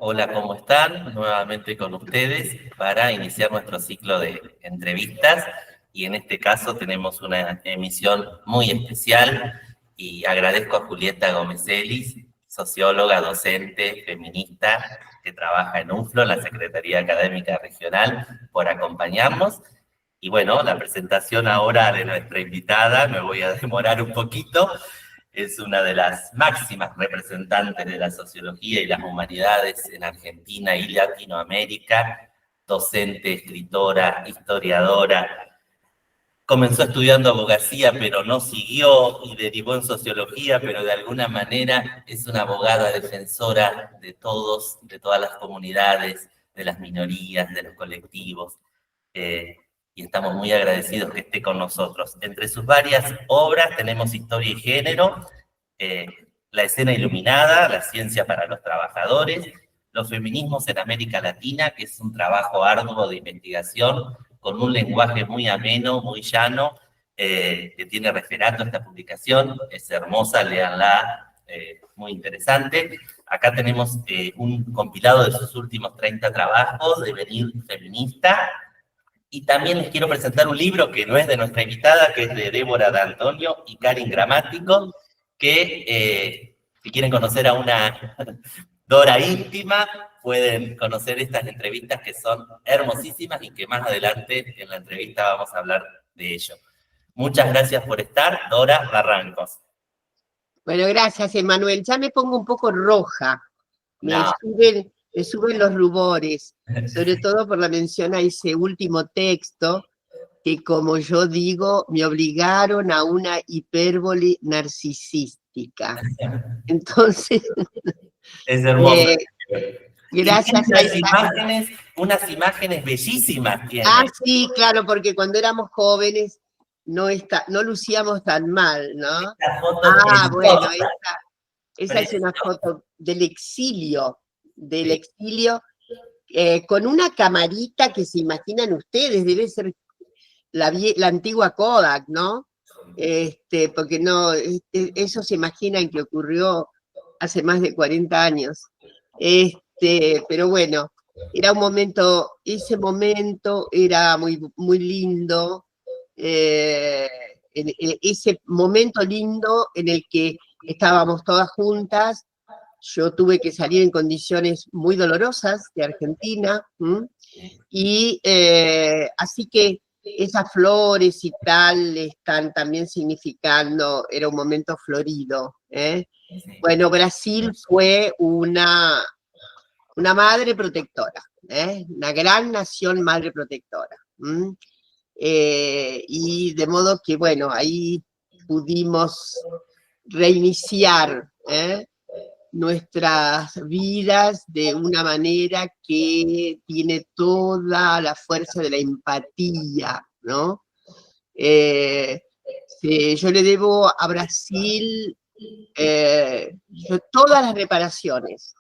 Hola, ¿cómo están? Nuevamente con ustedes para iniciar nuestro ciclo de entrevistas y en este caso tenemos una emisión muy especial y agradezco a Julieta Gómez Ellis, socióloga, docente, feminista, que trabaja en UNFLO, la Secretaría Académica Regional, por acompañarnos. Y bueno, la presentación ahora de nuestra invitada, me voy a demorar un poquito. Es una de las máximas representantes de la sociología y las humanidades en Argentina y Latinoamérica, docente, escritora, historiadora. Comenzó estudiando abogacía, pero no siguió y derivó en sociología, pero de alguna manera es una abogada defensora de todos, de todas las comunidades, de las minorías, de los colectivos. Y estamos muy agradecidos que esté con nosotros. Entre sus varias obras tenemos Historia y Género, La escena iluminada, La ciencia para los trabajadores, Los feminismos en América Latina, que es un trabajo arduo de investigación con un lenguaje muy ameno, muy llano, que tiene referato esta publicación, es hermosa, léanla, muy interesante. Acá tenemos un compilado de sus últimos 30 trabajos, Devenir feminista, y también les quiero presentar un libro que no es de nuestra invitada, que es de Débora D'Antonio y Karin Gramático, que si quieren conocer a una Dora íntima, pueden conocer estas entrevistas que son hermosísimas y que más adelante en la entrevista vamos a hablar de ello. Muchas gracias por estar, Dora Barrancos. Bueno, gracias, Emanuel. Ya me pongo un poco roja. Me suben los rubores, sobre todo por la mención a ese último texto, que como yo digo, me obligaron a una hipérbole narcisística. Entonces, es hermoso. Gracias a unas imágenes bellísimas tiene. Ah, sí, claro, porque cuando éramos jóvenes no lucíamos tan mal, ¿no? Bueno, esa es una foto del exilio, con una camarita que se imaginan ustedes, debe ser la antigua Kodak, ¿no? Porque no, eso se imaginan que ocurrió hace más de 40 años. Pero bueno, era un momento, ese momento era muy, muy lindo, ese momento lindo en el que estábamos todas juntas. Yo tuve que salir en condiciones muy dolorosas de Argentina, y así que esas flores y tal están también significando, era un momento florido. Bueno, Brasil fue una madre protectora, una gran nación madre protectora. Y de modo que, bueno, ahí pudimos reiniciar nuestras vidas de una manera que tiene toda la fuerza de la empatía, ¿no? Yo le debo a Brasil todas las reparaciones,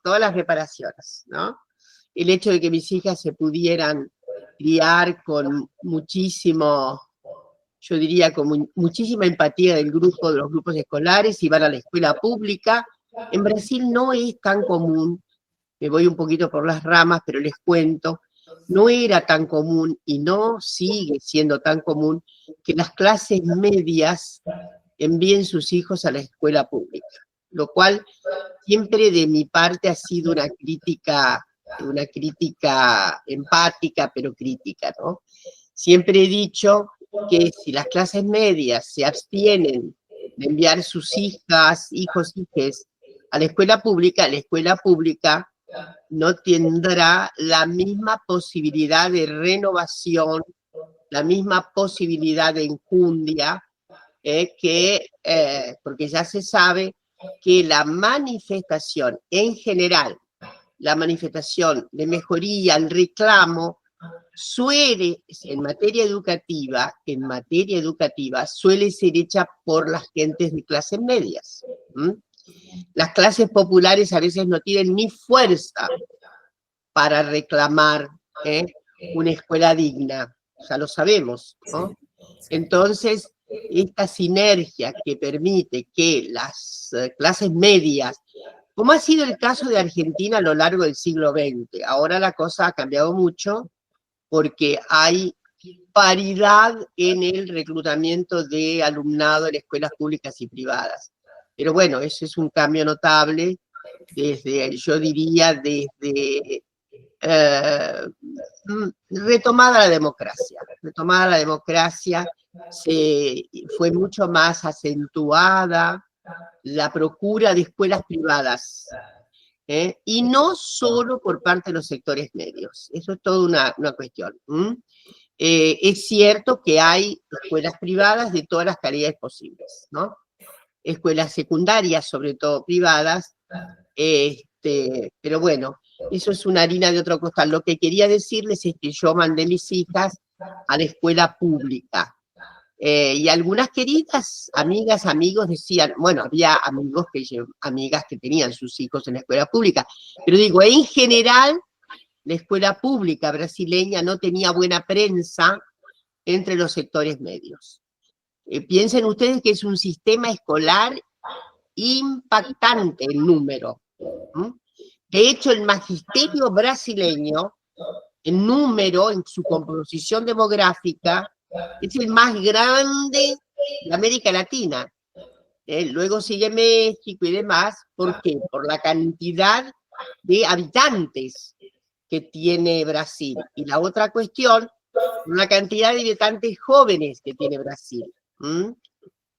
¿no? El hecho de que mis hijas se pudieran criar con muchísimo, yo diría con muchísima empatía de los grupos escolares, y van a la escuela pública. En Brasil no es tan común, me voy un poquito por las ramas, pero les cuento, no era tan común y no sigue siendo tan común que las clases medias envíen sus hijos a la escuela pública, lo cual siempre de mi parte ha sido una crítica empática, pero crítica, ¿no? Siempre he dicho que si las clases medias se abstienen de enviar sus hijas, hijos, hijes a la escuela pública no tendrá la misma posibilidad de renovación, la misma posibilidad de enjundia, porque ya se sabe que la manifestación en general la manifestación de mejoría, el reclamo, suele, en materia educativa, suele ser hecha por las gentes de clases medias. Las clases populares a veces no tienen ni fuerza para reclamar una escuela digna, ya lo sabemos, ¿no? Entonces, esta sinergia que permite que las clases medias, como ha sido el caso de Argentina a lo largo del siglo XX, ahora la cosa ha cambiado mucho porque hay paridad en el reclutamiento de alumnado en escuelas públicas y privadas. Pero bueno, eso es un cambio notable desde, yo diría, desde retomada la democracia. Retomada la democracia, fue mucho más acentuada la procura de escuelas privadas, y no solo por parte de los sectores medios. Eso es toda una cuestión. Es cierto que hay escuelas privadas de todas las calidades posibles, ¿no? Escuelas secundarias, sobre todo privadas, pero bueno, eso es una harina de otro costal. Lo que quería decirles es que yo mandé mis hijas a la escuela pública. Y algunas queridas amigas, amigos decían, bueno, había amigas que tenían sus hijos en la escuela pública, pero digo, en general, la escuela pública brasileña no tenía buena prensa entre los sectores medios. Piensen ustedes que es un sistema escolar impactante en número. De hecho, el magisterio brasileño, en número, en su composición demográfica, es el más grande de América Latina. Luego sigue México y demás. ¿Por qué? Por la cantidad de habitantes que tiene Brasil. Y la otra cuestión, la cantidad de habitantes jóvenes que tiene Brasil.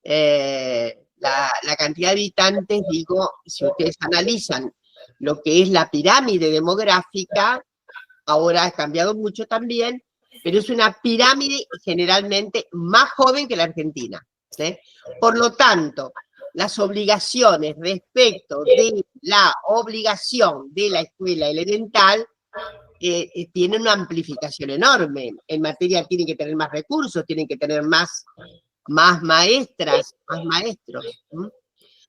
La cantidad de habitantes, digo, si ustedes analizan lo que es la pirámide demográfica, ahora ha cambiado mucho también, pero es una pirámide generalmente más joven que la Argentina, ¿sí? Por lo tanto, las obligaciones respecto de la obligación de la escuela elemental tienen una amplificación enorme. En materia tienen que tener más recursos, tienen que tener más maestras, más maestros.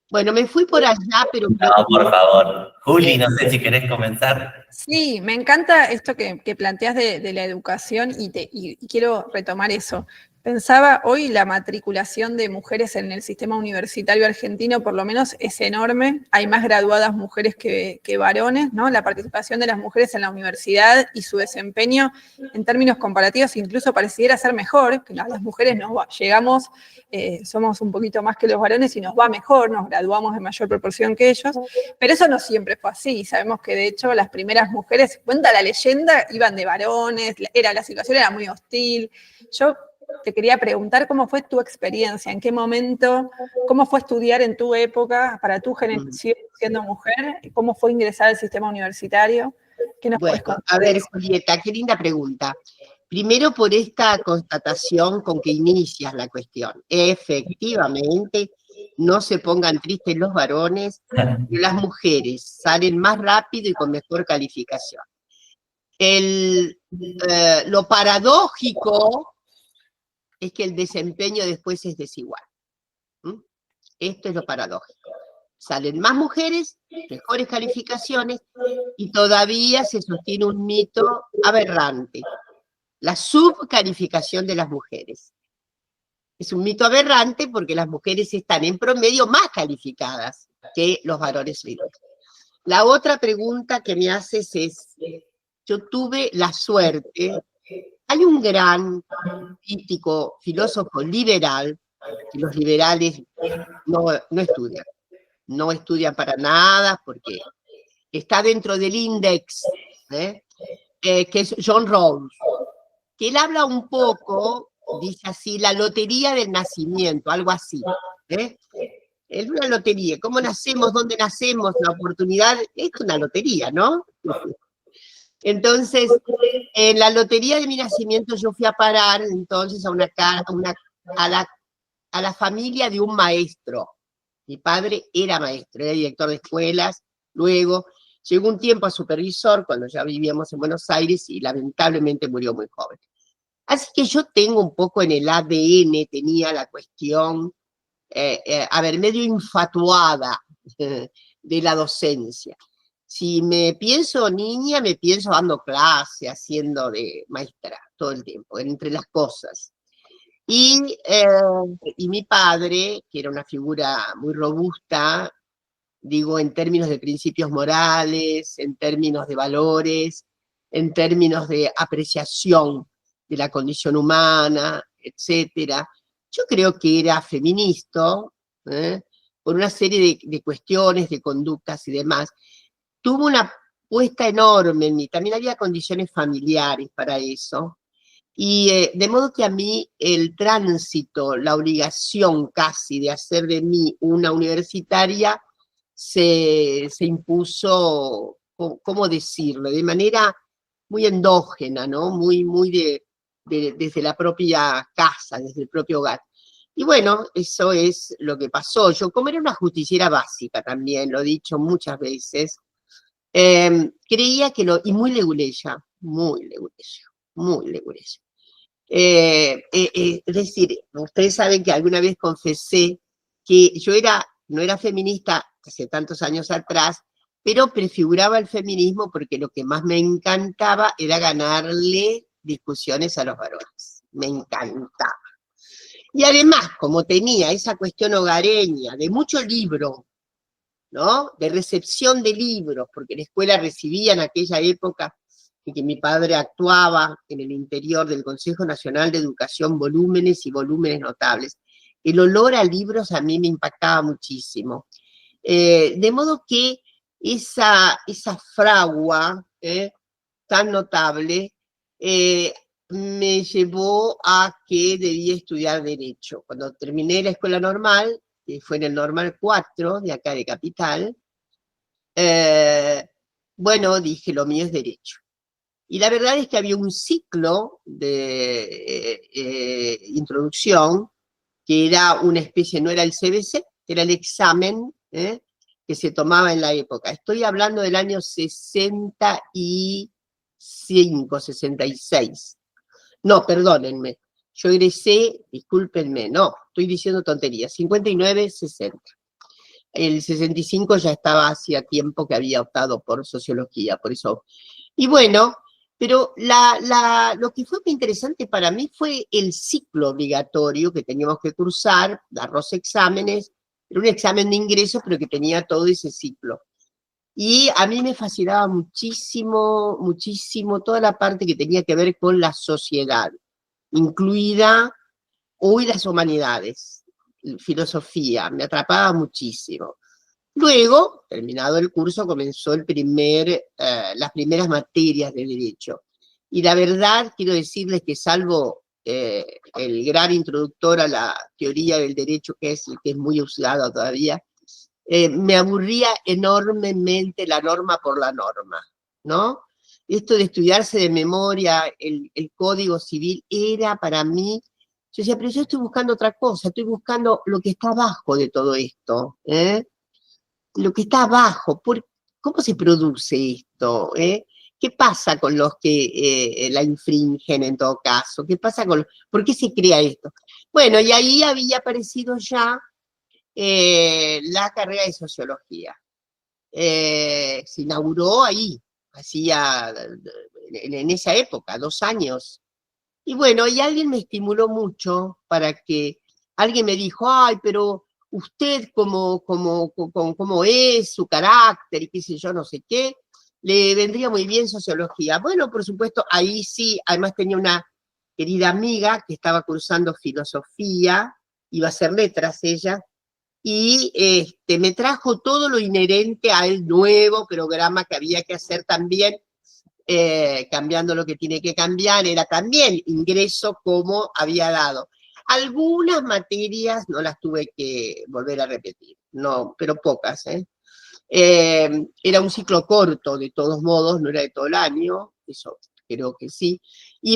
Bueno, me fui por allá, pero... No, por favor. Juli, no sé si querés comenzar. Sí, me encanta esto que planteas de la educación y quiero retomar eso. Pensaba, hoy la matriculación de mujeres en el sistema universitario argentino por lo menos es enorme. Hay más graduadas mujeres que varones, ¿no? La participación de las mujeres en la universidad y su desempeño en términos comparativos incluso pareciera ser mejor, que las mujeres llegamos, somos un poquito más que los varones y nos va mejor, nos graduamos en mayor proporción que ellos, pero eso no siempre fue así. Sabemos que de hecho las primeras mujeres, cuenta la leyenda, iban de varones, la situación era muy hostil. Yo te quería preguntar cómo fue tu experiencia, en qué momento, cómo fue estudiar en tu época, para tu generación siendo mujer, cómo fue ingresar al sistema universitario. ¿Qué nos puedes contar? A ver, Julieta, qué linda pregunta. Primero por esta constatación con que inicias la cuestión. Efectivamente, no se pongan tristes los varones, las mujeres salen más rápido y con mejor calificación. Lo paradójico es que el desempeño después es desigual. Esto es lo paradójico. Salen más mujeres, mejores calificaciones, y todavía se sostiene un mito aberrante: la subcalificación de las mujeres. Es un mito aberrante porque las mujeres están en promedio más calificadas que los varones libres. La otra pregunta que me haces es, yo tuve la suerte, hay un gran crítico, filósofo liberal, que los liberales no estudian para nada porque está dentro del índice, que es John Rawls, que él habla un poco, dice así, la lotería del nacimiento, algo así. Es una lotería. ¿Cómo nacemos? ¿Dónde nacemos? La oportunidad es una lotería, ¿no? Entonces, en la lotería de mi nacimiento yo fui a parar entonces a la familia de un maestro. Mi padre era maestro, era director de escuelas, luego Llegó un tiempo a supervisor cuando ya vivíamos en Buenos Aires y lamentablemente murió muy joven. Así que yo tengo un poco en el ADN, tenía la cuestión, a ver, medio infatuada de la docencia. Si me pienso niña, me pienso dando clase, haciendo de maestra todo el tiempo, entre las cosas. Y mi padre, que era una figura muy robusta, digo, en términos de principios morales, en términos de valores, en términos de apreciación de la condición humana, etcétera. Yo creo que era feminista, por una serie de cuestiones, de conductas y demás. Tuvo una puesta enorme en mí, también había condiciones familiares para eso, y de modo que a mí el tránsito, la obligación casi de hacer de mí una universitaria, se impuso, ¿cómo decirlo?, de manera muy endógena, ¿no? Muy desde la propia casa, desde el propio hogar. Y bueno, eso es lo que pasó. Yo, como era una justiciera básica también, lo he dicho muchas veces, creía que y muy leguleya, muy leguleya, muy leguleya. Es decir, ustedes saben que alguna vez confesé que yo no era feminista hace tantos años atrás, pero prefiguraba el feminismo porque lo que más me encantaba era ganarle discusiones a los varones. Me encantaba. Y además, como tenía esa cuestión hogareña, de mucho libro, ¿no? De recepción de libros, porque la escuela recibía en aquella época en que mi padre actuaba en el interior del Consejo Nacional de Educación volúmenes y volúmenes notables. El olor a libros a mí me impactaba muchísimo. De modo que esa fragua tan notable me llevó a que debía estudiar Derecho. Cuando terminé la escuela normal, que fue en el Normal 4 de acá de Capital, bueno, dije, lo mío es Derecho. Y la verdad es que había un ciclo de introducción que era una especie, no era el CBC, era el examen que se tomaba en la época. Estoy hablando del año 65, 66. No, perdónenme, yo egresé, discúlpenme, no, estoy diciendo tonterías, 59, 60. El 65 ya estaba hacía tiempo que había optado por sociología, por eso. Y bueno, pero lo que fue muy interesante para mí fue el ciclo obligatorio que teníamos que cursar, dar los exámenes, era un examen de ingreso, pero que tenía todo ese ciclo. Y a mí me fascinaba muchísimo, muchísimo toda la parte que tenía que ver con la sociedad, incluida hoy las humanidades, filosofía, me atrapaba muchísimo. Luego, terminado el curso, comenzó las primeras materias de Derecho. Y la verdad, quiero decirles que salvo el gran introductor a la teoría del derecho, que es muy usado todavía, me aburría enormemente la norma por la norma, ¿no? Esto de estudiarse de memoria el Código Civil era para mí, yo decía, pero yo estoy buscando otra cosa, estoy buscando lo que está abajo de todo esto, lo que está abajo, ¿cómo se produce esto? ¿Qué pasa con los que la infringen en todo caso? ¿Qué pasa por qué se crea esto? Bueno, y ahí había aparecido ya la carrera de sociología. Se inauguró ahí, hacía en esa época, 2 años. Y bueno, y alguien me estimuló mucho para que, alguien me dijo, ay, pero usted como es, su carácter y qué sé yo, no sé qué, le vendría muy bien sociología. Bueno, por supuesto, ahí sí, además tenía una querida amiga que estaba cursando filosofía, iba a hacer letras ella, y me trajo todo lo inherente al nuevo programa que había que hacer también, cambiando lo que tiene que cambiar, era también ingreso como había dado. Algunas materias no las tuve que volver a repetir, no, pero pocas, era un ciclo corto, de todos modos, no era de todo el año, eso creo que sí,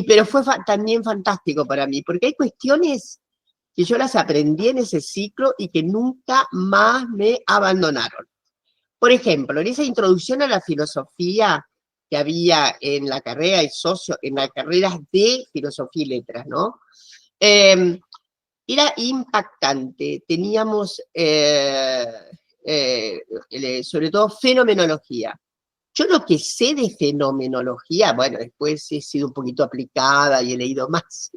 pero fue también fantástico para mí, porque hay cuestiones que yo las aprendí en ese ciclo y que nunca más me abandonaron. Por ejemplo, en esa introducción a la filosofía que había en la carrera en las carreras de filosofía y letras, ¿no? Era impactante. Teníamos, sobre todo, fenomenología. Yo lo que sé de fenomenología, bueno, después he sido un poquito aplicada y he leído más,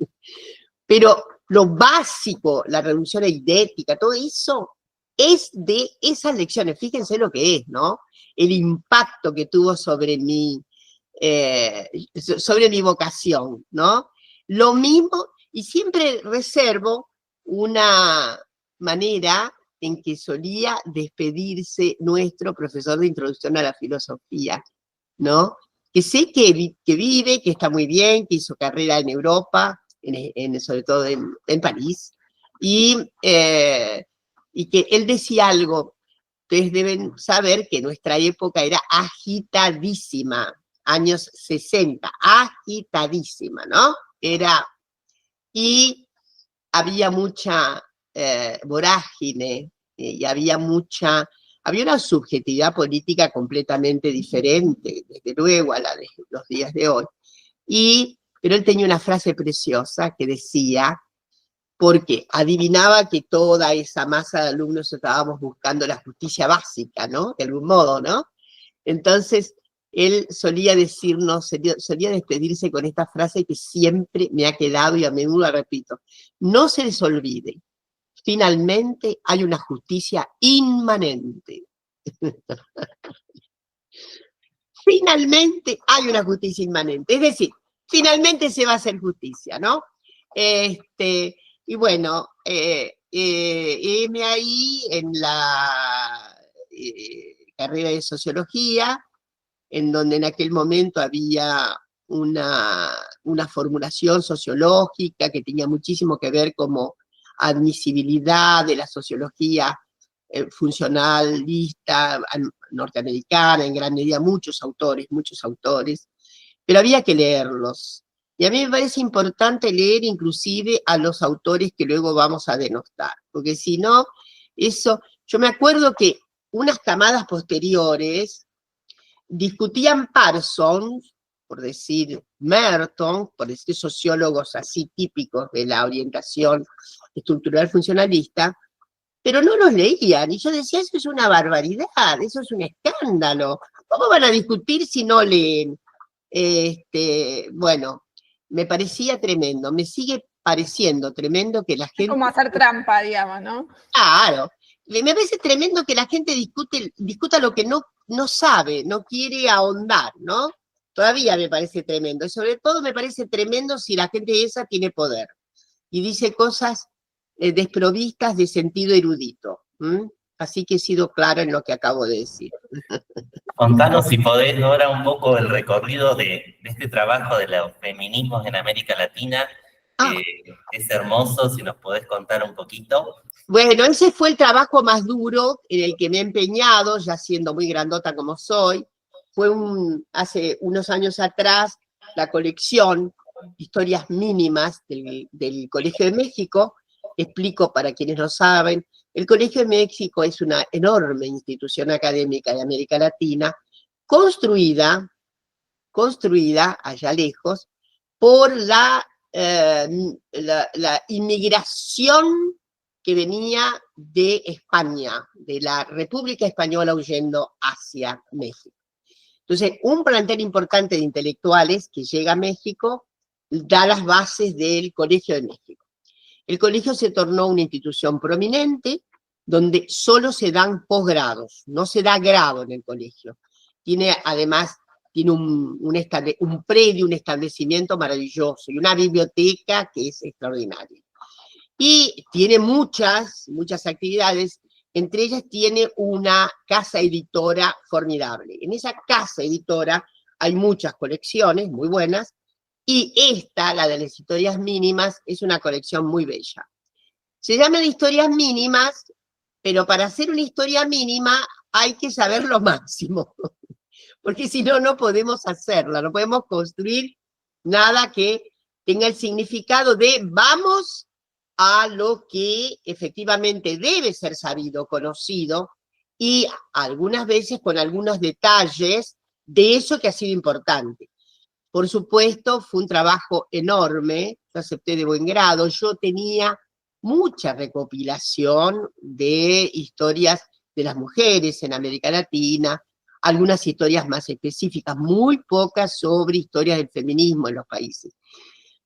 pero lo básico, la reducción eidética, todo eso es de esas lecciones. Fíjense lo que es, ¿no? El impacto que tuvo sobre mi vocación, ¿no? Lo mismo, y siempre reservo una manera en que solía despedirse nuestro profesor de introducción a la filosofía, ¿no? Que sé que vive, que está muy bien, que hizo carrera en Europa, sobre todo en París, y que él decía algo. Ustedes deben saber que nuestra época era agitadísima, años 60, agitadísima, ¿no? Y había mucha vorágine, y había una subjetividad política completamente diferente, desde luego, a la de los días de hoy. Pero él tenía una frase preciosa que decía, porque adivinaba que toda esa masa de alumnos estábamos buscando la justicia básica, ¿no? De algún modo, ¿no? Entonces, él solía decirnos, solía despedirse con esta frase que siempre me ha quedado y a menudo la repito. No se les olvide, finalmente hay una justicia inmanente. Finalmente hay una justicia inmanente. Es decir, finalmente se va a hacer justicia, ¿no? Y bueno, heme ahí en la carrera de sociología, en donde en aquel momento había una formulación sociológica que tenía muchísimo que ver como admisibilidad de la sociología funcionalista norteamericana, en gran medida muchos autores, pero había que leerlos. Y a mí me parece importante leer inclusive a los autores que luego vamos a denostar, porque si no, yo me acuerdo que unas camadas posteriores discutían Parsons, por decir Merton, por decir sociólogos así típicos de la orientación estructural funcionalista, pero no los leían, y yo decía, eso es una barbaridad, eso es un escándalo, ¿cómo van a discutir si no leen? Bueno, me parecía tremendo, me sigue pareciendo tremendo que la gente... Es como hacer trampa, digamos, ¿no? Claro, me parece tremendo que la gente discuta lo que no sabe, no quiere ahondar, ¿no? Todavía me parece tremendo, y sobre todo me parece tremendo si la gente esa tiene poder, y dice cosas desprovistas de sentido erudito. Así que he sido claro en lo que acabo de decir. Contanos si podés ahora un poco el recorrido de este trabajo de los feminismos en América Latina. Es hermoso, si nos podés contar un poquito. Bueno, ese fue el trabajo más duro en el que me he empeñado, ya siendo muy grandota como soy. Fue hace unos años atrás la colección Historias Mínimas del Colegio de México. Explico para quienes no saben, el Colegio de México es una enorme institución académica de América Latina, construida allá lejos, por la inmigración que venía de España, de la República Española huyendo hacia México. Entonces, un plantel importante de intelectuales que llega a México da las bases del Colegio de México. El colegio se tornó una institución prominente donde solo se dan posgrados, no se da grado en el colegio. Además, tiene un predio, un establecimiento maravilloso y una biblioteca que es extraordinaria. Y tiene muchas actividades, entre ellas tiene una casa editora formidable. En esa casa editora hay muchas colecciones muy buenas, y esta, la de las historias mínimas, es una colección muy bella. Se llaman historias mínimas, pero para hacer una historia mínima hay que saber lo máximo, porque si no, no podemos hacerla, no podemos construir nada que tenga el significado de vamos a lo que efectivamente debe ser sabido, conocido, y algunas veces con algunos detalles de eso que ha sido importante. Por supuesto, fue un trabajo enorme, yo acepté de buen grado, yo tenía mucha recopilación de historias de las mujeres en América Latina, algunas historias más específicas, muy pocas sobre historias del feminismo en los países.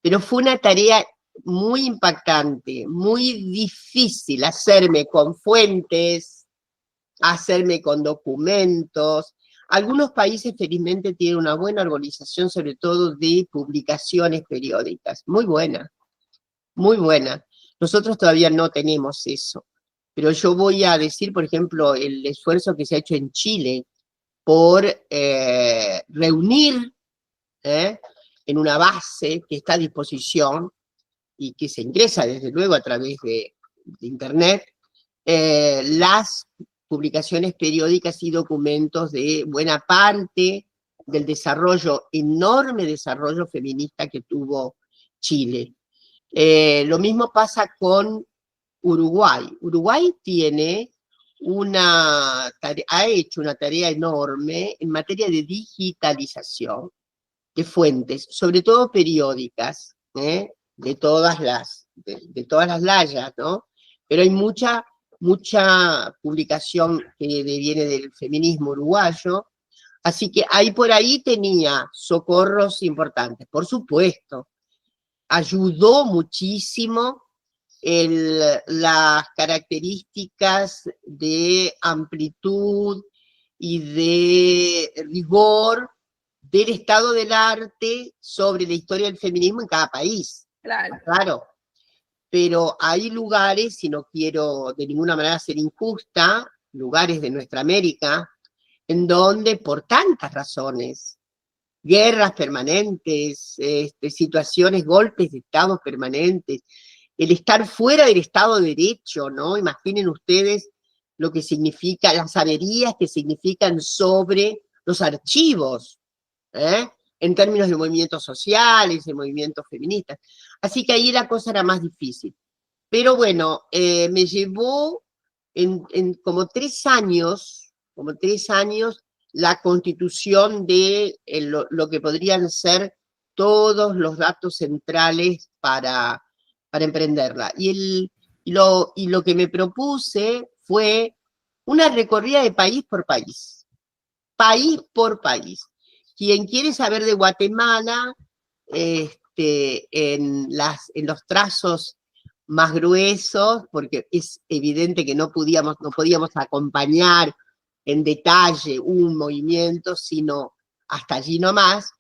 Pero fue una tarea muy impactante, muy difícil hacerme con fuentes, hacerme con documentos. Algunos países felizmente tienen una buena organización, sobre todo de publicaciones periódicas, muy buena, muy buena. Nosotros todavía no tenemos eso, pero yo voy a decir, por ejemplo, el esfuerzo que se ha hecho en Chile por reunir en una base que está a disposición y que se ingresa desde luego a través de Internet, las publicaciones periódicas y documentos de buena parte del desarrollo, enorme desarrollo feminista que tuvo Chile. Lo mismo pasa con Uruguay. Uruguay tiene ha hecho una tarea enorme en materia de digitalización de fuentes, sobre todo periódicas, de todas las layas, ¿no? Pero hay mucha publicación que viene del feminismo uruguayo, así que ahí por ahí tenía socorros importantes. Por supuesto, ayudó muchísimo las características de amplitud y de rigor del estado del arte sobre la historia del feminismo en cada país. Claro. Claro. Pero hay lugares, y no quiero de ninguna manera ser injusta, lugares de nuestra América, en donde por tantas razones, guerras permanentes, situaciones, golpes de Estado permanentes, el estar fuera del Estado de Derecho, ¿no? Imaginen ustedes lo que significa, las averías que significan sobre los archivos, en términos de movimientos sociales, de movimientos feministas. Así que ahí la cosa era más difícil. Pero bueno, me llevó como 3 años, la constitución de lo que podrían ser todos los datos centrales para emprenderla. Y lo que me propuse fue una recorrida de país por país Quien quiere saber de Guatemala, en los trazos más gruesos, porque es evidente que no podíamos acompañar en detalle un movimiento, sino hasta allí nomás.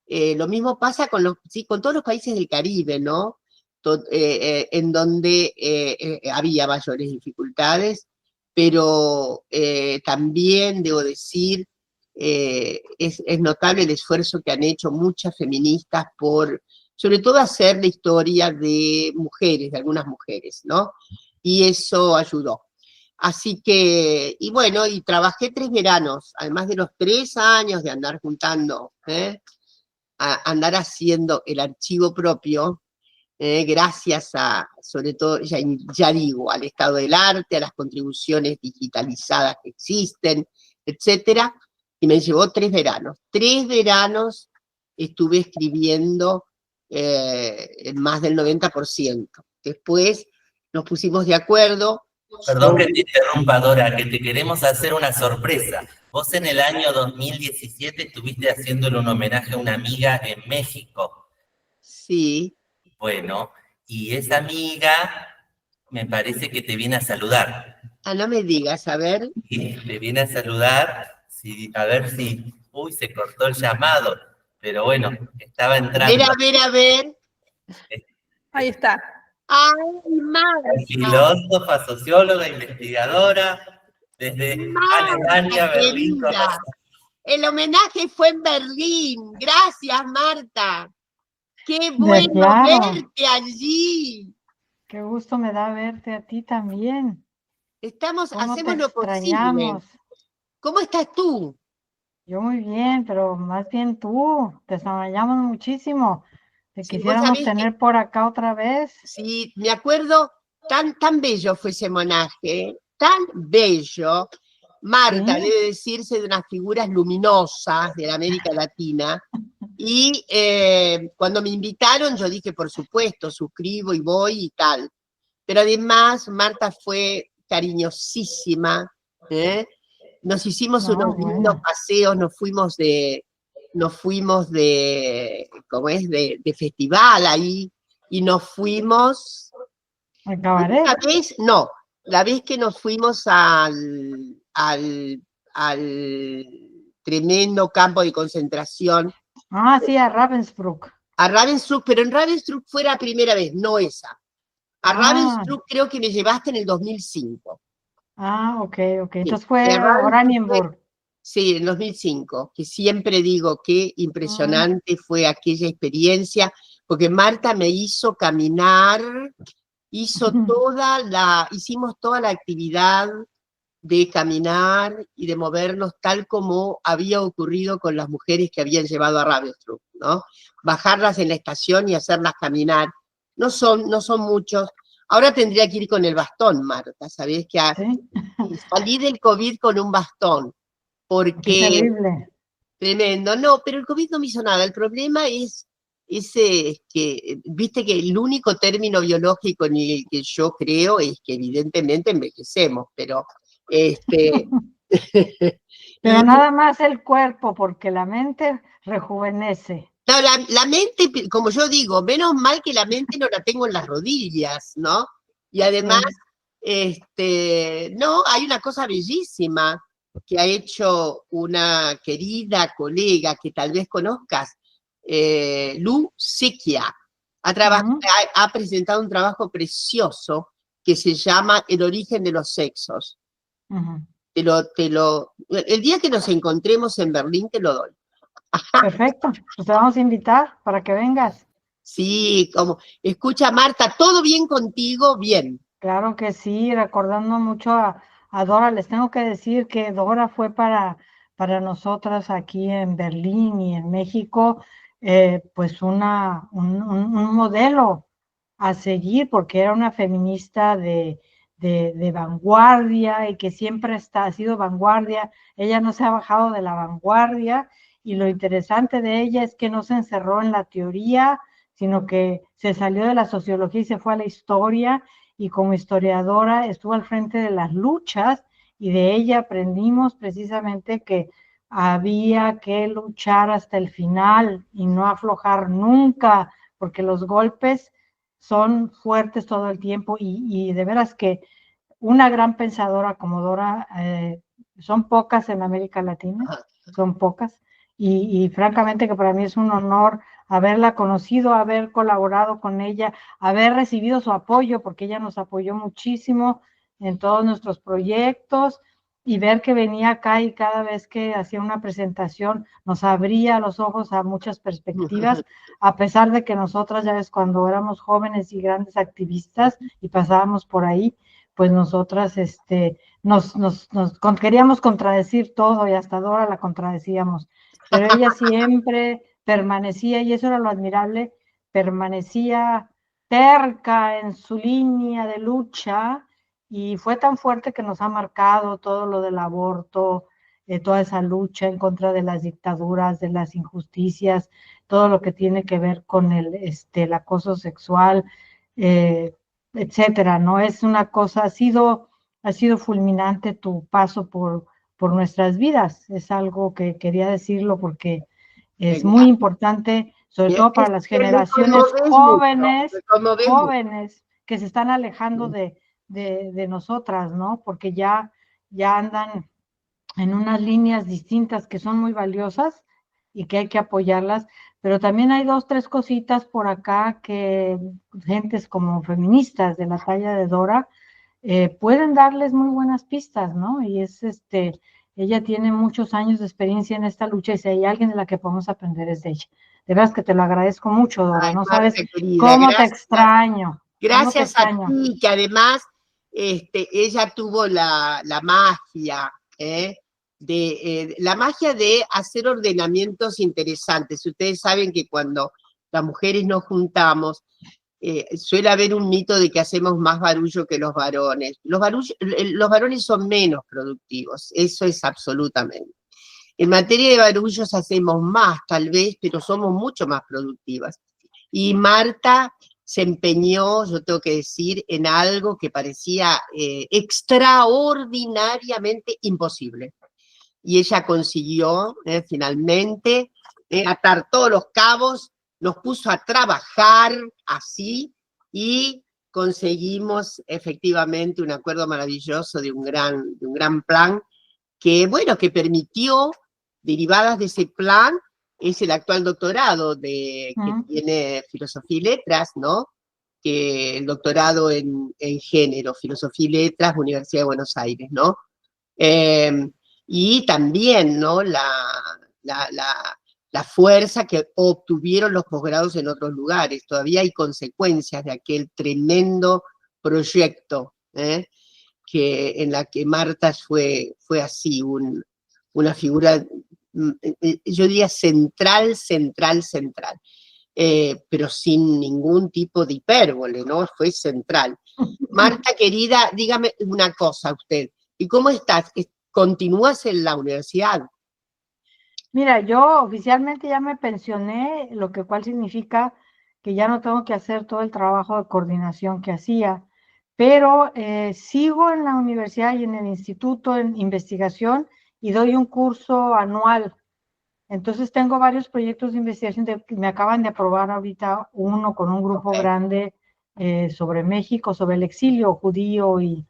Lo mismo pasa con todos los países del Caribe, ¿no? En donde había mayores dificultades, pero también debo decir, es notable el esfuerzo que han hecho muchas feministas por, sobre todo, hacer la historia de mujeres, de algunas mujeres, ¿no? Y eso ayudó. Así que, y bueno, y trabajé 3 veranos, además de los 3 años de andar juntando, andar haciendo el archivo propio, gracias a, sobre todo, ya digo, al estado del arte, a las contribuciones digitalizadas que existen, etcétera, y me llevó 3 veranos. 3 veranos estuve escribiendo en más del 90%. Después nos pusimos de acuerdo. Perdón que te interrumpa, Dora, que te queremos hacer una sorpresa. Vos en el año 2017 estuviste haciéndole un homenaje a una amiga en México. Sí. Bueno, y esa amiga me parece que te viene a saludar. Ah, no me digas, a ver. Sí, te viene a saludar, a ver si... Uy, se cortó el llamado, pero bueno, estaba entrando. A ver. Ahí está. ¡Ay, Marta! Filósofa, socióloga, investigadora, desde Alemania, Berlín. El homenaje fue en Berlín. Gracias, Marta. ¡Qué bueno verte allí! Qué gusto me da verte a ti también. Hacemos lo posible. ¿Cómo estás tú? Yo muy bien, pero más bien tú. Te extrañamos muchísimo. Te quisiéramos tener por acá otra vez. Sí, me acuerdo, tan bello fue ese homenaje, tan bello. Marta, Sí. debe decirse, de unas figuras luminosas de la América Latina. Y cuando me invitaron, yo dije, por supuesto, suscribo y voy y tal. Pero además, Marta fue cariñosísima, ¿eh? Nos hicimos No, unos lindos bueno. paseos, nos fuimos ¿cómo es? De festival ahí, y nos fuimos, El cabaret. una vez, no, la vez que nos fuimos al tremendo campo de concentración, Ah, sí, a Ravensbrück. a Ravensbrück, pero en Ravensbrück fue la primera vez, no esa. A Ah, Ravensbrück creo que me llevaste en el 2005. ok. Sí, Entonces fue y a a Ravensbrück fue, Oranienburg. sí, en 2005, que siempre digo qué Ah, impresionante fue aquella experiencia, porque Marta me hizo caminar, hicimos toda la actividad de caminar y de movernos tal como había ocurrido con las mujeres que habían llevado a Ravensbrück, ¿no? Bajarlas en la estación y hacerlas caminar. No son muchos. Ahora tendría que ir con el bastón, Marta, ¿sabés? sí, Salí del COVID con un bastón, qué porque terrible. tremendo. No, pero el COVID no me hizo nada. El problema es ese que, viste que el único término biológico en el que yo creo es que evidentemente envejecemos, pero este, Pero y nada más el cuerpo, porque la mente rejuvenece. no, la mente, como yo digo, menos mal que la mente no la tengo en las rodillas, ¿no? Y además, Sí. no, hay una cosa bellísima que ha hecho una querida colega que tal vez conozcas, Lu Sequia. Ujú. Ha presentado un trabajo precioso que se llama El origen de los sexos. Ujú. El día que nos encontremos en Berlín te lo doy. Perfecto. Pues te vamos a invitar para que vengas. Sí, escucha Marta, ¿todo bien contigo? Bien. Claro que sí, recordando mucho a Dora, les tengo que decir que Dora fue para nosotras aquí en Berlín y en México, pues un modelo a seguir, porque era una feminista de vanguardia y que siempre ha sido vanguardia. Ella no se ha bajado de la vanguardia y lo interesante de ella es que no se encerró en la teoría, sino que se salió de la sociología y se fue a la historia y como historiadora estuvo al frente de las luchas y de ella aprendimos precisamente que había que luchar hasta el final y no aflojar nunca, porque los golpes son fuertes todo el tiempo y de veras que una gran pensadora como Dora, son pocas en América Latina, son pocas, y francamente que para mí es un honor haberla conocido, haber colaborado con ella, haber recibido su apoyo, porque ella nos apoyó muchísimo en todos nuestros proyectos, y ver que venía acá y cada vez que hacía una presentación nos abría los ojos a muchas perspectivas, a pesar de que nosotras, ya ves, cuando éramos jóvenes y grandes activistas y pasábamos por ahí, pues nosotras queríamos contradecir todo y hasta Dora la contradecíamos, pero ella siempre permanecía, y eso era lo admirable, permanecía terca en su línea de lucha y fue tan fuerte que nos ha marcado todo lo del aborto, toda esa lucha en contra de las dictaduras, de las injusticias, todo lo que tiene que ver con el acoso sexual, etcétera, ¿no? Es una cosa, ha sido fulminante tu paso por nuestras vidas. Es algo que quería decirlo porque es muy importante, sobre Y es todo que para las me generaciones conmoves mucho, me conmoves mucho. jóvenes que se están alejando de nosotras, ¿no? Porque ya andan en unas líneas distintas que son muy valiosas y que hay que apoyarlas, pero también hay dos, tres cositas por acá que gentes como feministas de la talla de Dora pueden darles muy buenas pistas, ¿no? Y ella tiene muchos años de experiencia en esta lucha y si hay alguien de la que podemos aprender es de ella. De verdad que te lo agradezco mucho, Dora, Ay, no sabes Marta querida, cómo te gracias. extraño, cómo te Gracias a extraño. ti, que además ella tuvo la magia, la magia de hacer ordenamientos interesantes. Ustedes saben que cuando las mujeres nos juntamos, suele haber un mito de que hacemos más barullo que los varones. Los varones son menos productivos, eso es absolutamente. En materia de barullos hacemos más, tal vez, pero somos mucho más productivas. Y Marta se empeñó, yo tengo que decir, en algo que parecía extraordinariamente imposible. Y ella consiguió, finalmente, atar todos los cabos, nos puso a trabajar así, y conseguimos efectivamente un acuerdo maravilloso de un gran plan, que, bueno, que permitió, derivadas de ese plan, es el actual doctorado que tiene Filosofía y Letras, ¿no? Que el doctorado en género, Filosofía y Letras, Universidad de Buenos Aires, ¿no? Y también, ¿no? La fuerza que obtuvieron los posgrados en otros lugares. Todavía hay consecuencias de aquel tremendo proyecto, en la que Marta fue así, una figura, yo diría central, pero sin ningún tipo de hipérbole, ¿no? Fue central. Marta, querida, dígame una cosa usted, ¿y cómo estás? ¿Continúas en la universidad? Mira, yo oficialmente ya me pensioné, lo que cual significa que ya no tengo que hacer todo el trabajo de coordinación que hacía, pero sigo en la universidad y en el instituto en investigación y doy un curso anual. Entonces tengo varios proyectos de investigación, me acaban de aprobar ahorita uno con un grupo grande sobre México, sobre el exilio judío y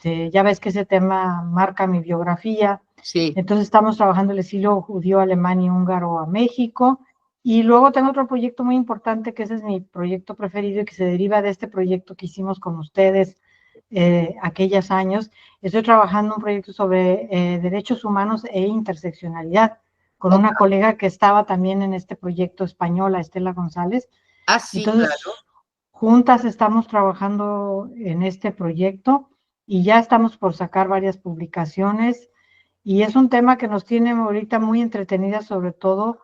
ya ves que ese tema marca mi biografía. Sí. Entonces estamos trabajando el exilio judío alemán y húngaro a México. Y luego tengo otro proyecto muy importante, que ese es mi proyecto preferido y que se deriva de este proyecto que hicimos con ustedes aquellos años. Estoy trabajando un proyecto sobre derechos humanos e interseccionalidad con una colega que estaba también en este proyecto española, Estela González. Ah, sí, entonces, claro. Juntas estamos trabajando en este proyecto y ya estamos por sacar varias publicaciones y es un tema que nos tiene ahorita muy entretenidas, sobre todo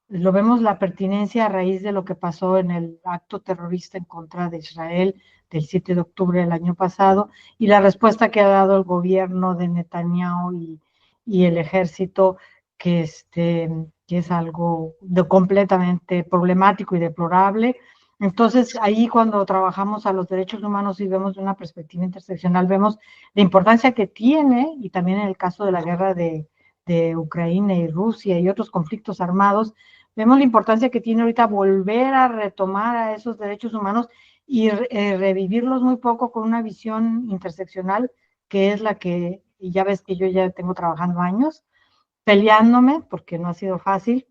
lo vemos la pertinencia a raíz de lo que pasó en el acto terrorista en contra de Israel del 7 de octubre del año pasado y la respuesta que ha dado el gobierno de Netanyahu y el ejército, que es algo completamente problemático y deplorable. Entonces, ahí cuando trabajamos a los derechos humanos y vemos de una perspectiva interseccional, vemos la importancia que tiene, y también en el caso de la guerra de Ucrania y Rusia y otros conflictos armados, vemos la importancia que tiene ahorita volver a retomar a esos derechos humanos y revivirlos muy poco con una visión interseccional, que es la que, y ya ves que yo ya tengo trabajando años, peleándome, porque no ha sido fácil,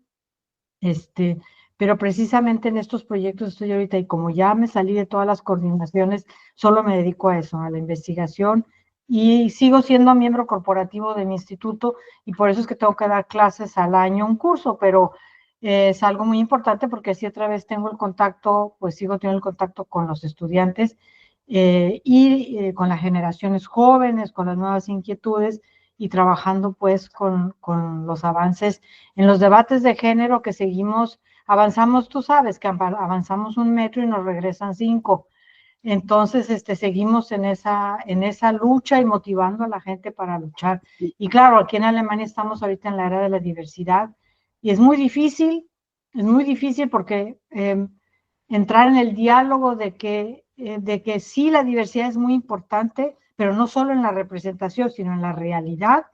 pero precisamente en estos proyectos estoy ahorita y como ya me salí de todas las coordinaciones, solo me dedico a eso, a la investigación y sigo siendo miembro corporativo de mi instituto y por eso es que tengo que dar clases al año, un curso, pero es algo muy importante porque así otra vez tengo el contacto, pues sigo teniendo el contacto con los estudiantes con las generaciones jóvenes, con las nuevas inquietudes y trabajando pues con los avances en los debates de género que seguimos, avanzamos, tú sabes que avanzamos 1 metro y nos regresan 5. Entonces, seguimos en esa lucha y motivando a la gente para luchar. Y claro, aquí en Alemania estamos ahorita en la era de la diversidad y es muy difícil porque entrar en el diálogo de que sí la diversidad es muy importante, pero no solo en la representación, sino en la realidad.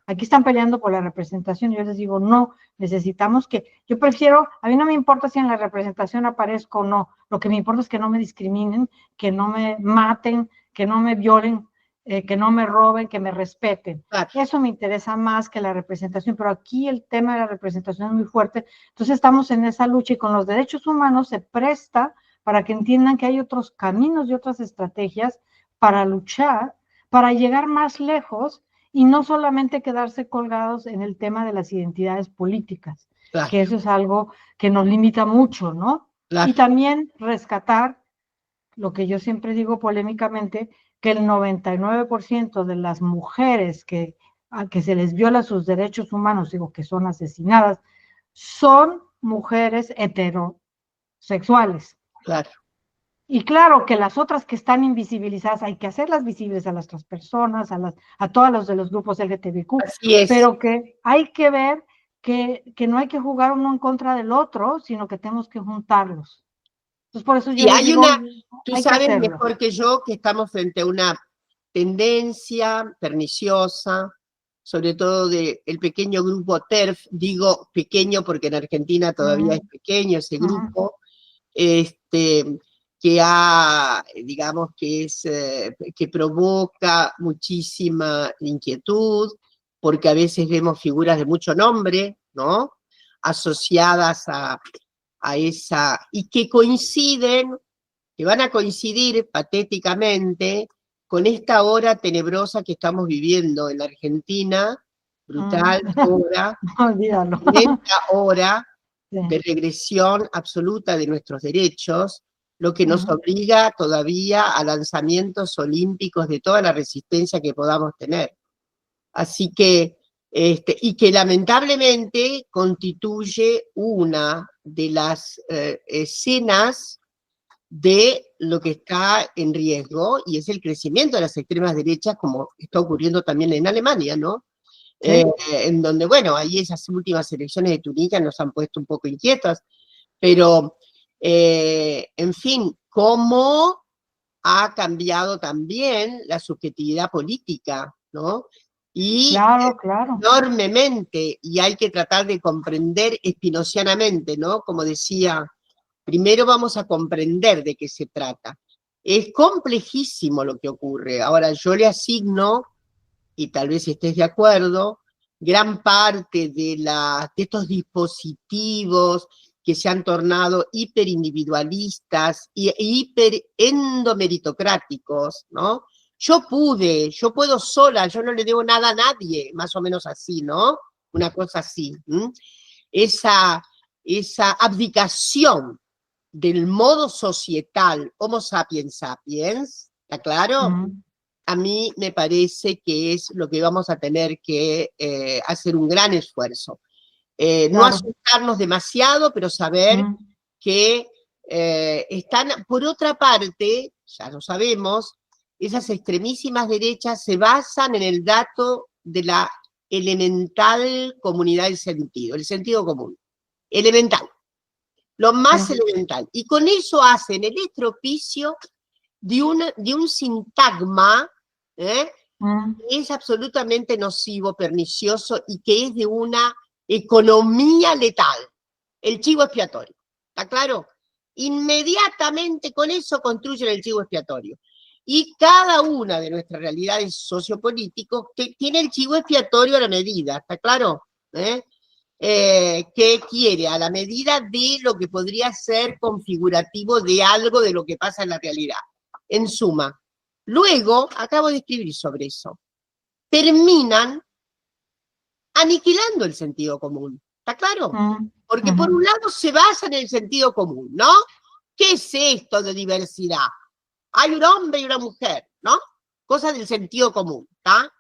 Aquí están peleando por la representación y yo les digo, no, necesitamos yo prefiero, a mí no me importa si en la representación aparezco o no, lo que me importa es que no me discriminen, que no me maten, que no me violen, que no me roben, que me respeten. Claro. Eso me interesa más que la representación, pero aquí el tema de la representación es muy fuerte, entonces estamos en esa lucha y con los derechos humanos se presta para que entiendan que hay otros caminos y otras estrategias para luchar, para llegar más lejos y no solamente quedarse colgados en el tema de las identidades políticas, claro, que eso es algo que nos limita mucho, ¿no? Claro. Y también rescatar lo que yo siempre digo polémicamente, que el 99% de las mujeres a que se les viola sus derechos humanos, digo que son asesinadas, son mujeres heterosexuales. Claro. Y claro que las otras que están invisibilizadas hay que hacerlas visibles a las otras personas, a todos los de los grupos LGTBQ, Así es. pero que hay que ver que no hay que jugar uno en contra del otro, sino que tenemos que juntarlos. Entonces, por eso yo Y les hay digo, tú hay que sabes hacerlo. mejor que yo que estamos frente a una tendencia perniciosa, sobre todo del pequeño grupo TERF, digo pequeño porque en Argentina todavía es pequeño ese grupo, que digamos que provoca muchísima inquietud, porque a veces vemos figuras de mucho nombre, ¿no? Asociadas a esa, y que coinciden, que van a coincidir patéticamente con esta hora tenebrosa que estamos viviendo en la Argentina, brutal hora, Olvídalo. lenta hora Sí. de regresión absoluta de nuestros derechos, lo que nos obliga todavía a lanzamientos olímpicos de toda la resistencia que podamos tener. Así que, y que lamentablemente constituye una de las escenas de lo que está en riesgo, y es el crecimiento de las extremas derechas, como está ocurriendo también en Alemania, ¿no? Sí. En donde, bueno, ahí esas últimas elecciones de Tunisia nos han puesto un poco inquietos, pero, en fin, cómo ha cambiado también la subjetividad política, ¿no? Y Claro, claro. enormemente, y hay que tratar de comprender espinocianamente, ¿no? Como decía, primero vamos a comprender de qué se trata. Es complejísimo lo que ocurre. Ahora, yo le asigno, y tal vez estés de acuerdo, gran parte de estos dispositivos que se han tornado hiperindividualistas e hiperendomeritocráticos, ¿no? Yo puedo sola, yo no le debo nada a nadie, más o menos así, ¿no? Una cosa así. Esa abdicación del modo societal Homo sapiens sapiens, ¿está claro? A mí me parece que es lo que vamos a tener que hacer un gran esfuerzo. No asustarnos demasiado, pero saber que están, por otra parte, ya lo sabemos, esas extremísimas derechas se basan en el dato de la elemental comunidad del sentido, el sentido común, elemental, lo más elemental. Y con eso hacen el estropicio de un sintagma que es absolutamente nocivo, pernicioso y que es de una economía letal, el chivo expiatorio. ¿Está claro? Inmediatamente con eso construyen el chivo expiatorio. Y cada una de nuestras realidades sociopolíticas tiene el chivo expiatorio a la medida, ¿está claro? Que quiere a la medida de lo que podría ser configurativo de algo de lo que pasa en la realidad. En suma, luego, acabo de escribir sobre eso, terminan aniquilando el sentido común. ¿Está claro? Porque por un lado se basa en el sentido común, ¿no? ¿Qué es esto de diversidad? Hay un hombre y una mujer, ¿no? Cosa del sentido común, ¿está?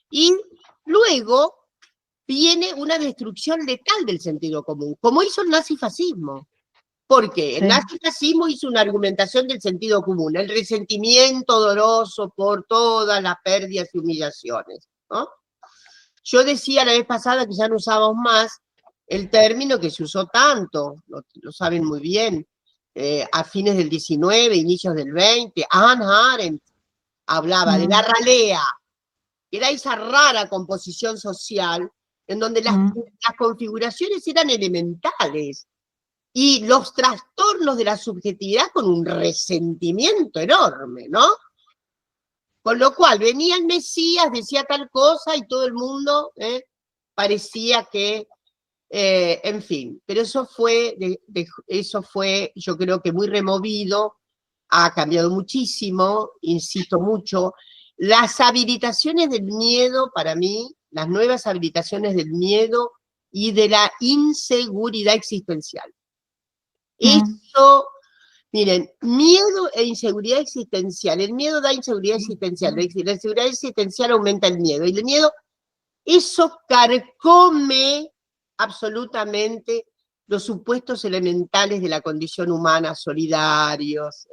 Y luego viene una destrucción letal del sentido común, como hizo el nazifascismo. Porque el nazifascismo hizo una argumentación del sentido común, el resentimiento doloroso por todas las pérdidas y humillaciones, ¿no? Yo decía la vez pasada que ya no usamos más el término que se usó tanto, lo saben muy bien, a fines del 19, inicios del 20, Hannah Arendt hablaba de la ralea, que era esa rara composición social en donde las configuraciones eran elementales, y los trastornos de la subjetividad con un resentimiento enorme, ¿no? Con lo cual venía el Mesías, decía tal cosa y todo el mundo parecía que, en fin, pero eso fue, yo creo que muy removido, ha cambiado muchísimo, insisto mucho. Las habilitaciones del miedo, para mí, las nuevas habilitaciones del miedo y de la inseguridad existencial. Eso, miren, miedo e inseguridad existencial. El miedo da inseguridad existencial. La inseguridad existencial aumenta el miedo. Y el miedo, eso carcome absolutamente los supuestos elementales de la condición humana, solidarios,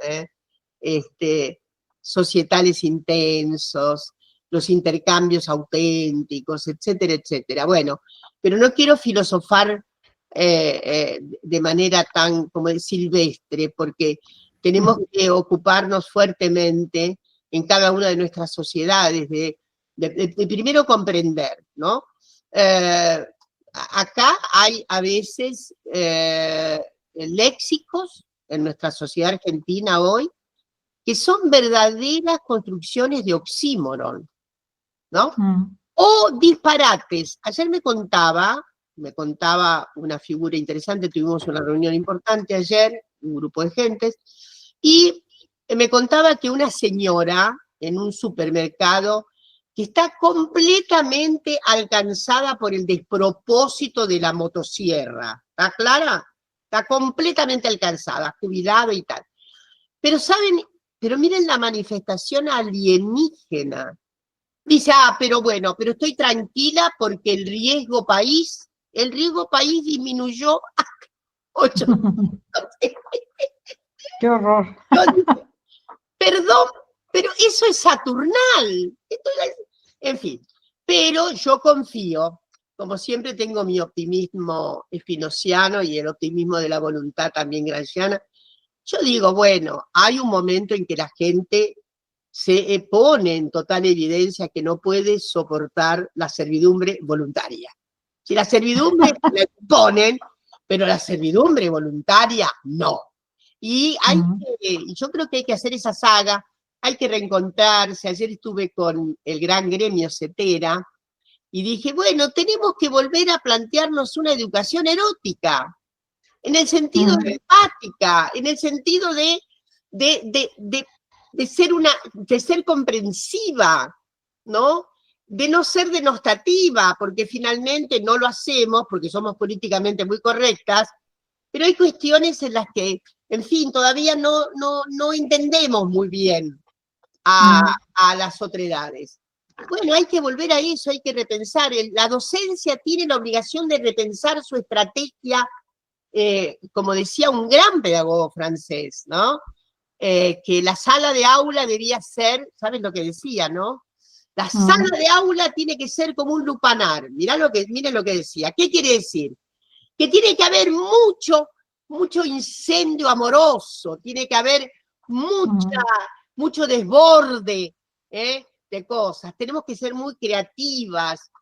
societales intensos, los intercambios auténticos, etcétera, etcétera. Bueno, pero no quiero filosofar de manera tan, como silvestre, porque tenemos que ocuparnos fuertemente en cada una de nuestras sociedades, de primero comprender, ¿no? Acá hay a veces léxicos en nuestra sociedad argentina hoy que son verdaderas construcciones de oxímoron, ¿no? O disparates. Ayer me contaba una figura interesante, tuvimos una reunión importante ayer, un grupo de gentes, y me contaba que una señora en un supermercado que está completamente alcanzada por el despropósito de la motosierra, ¿está clara? Está completamente alcanzada, jubilada y tal. Pero ¿saben? Pero miren la manifestación alienígena. Dice, pero bueno, pero estoy tranquila porque el riesgo país disminuyó a 8. ¡Qué horror! Perdón, pero eso es saturnal. En fin, pero yo confío, como siempre tengo mi optimismo espinociano y el optimismo de la voluntad también gramsciana. Yo digo, bueno, hay un momento en que la gente se pone en total evidencia que no puede soportar la servidumbre voluntaria. Si la servidumbre la imponen, pero la servidumbre voluntaria no. Y yo creo que hay que hacer esa saga, hay que reencontrarse. Ayer estuve con el gran gremio Cetera y dije, bueno, tenemos que volver a plantearnos una educación erótica, en el sentido empática, en el sentido de ser comprensiva, ¿no? De no ser denostativa, porque finalmente no lo hacemos, porque somos políticamente muy correctas, pero hay cuestiones en las que, en fin, todavía no entendemos muy bien a las otredades. Bueno, hay que volver a eso, hay que repensar. La docencia tiene la obligación de repensar su estrategia, como decía un gran pedagogo francés, ¿no? Que la sala de aula debía ser, ¿sabes lo que decía, no? La sala de aula tiene que ser como un lupanar. Miren lo que decía. ¿Qué quiere decir? Que tiene que haber mucho incendio amoroso, tiene que haber mucho desborde de cosas. Tenemos que ser muy creativas.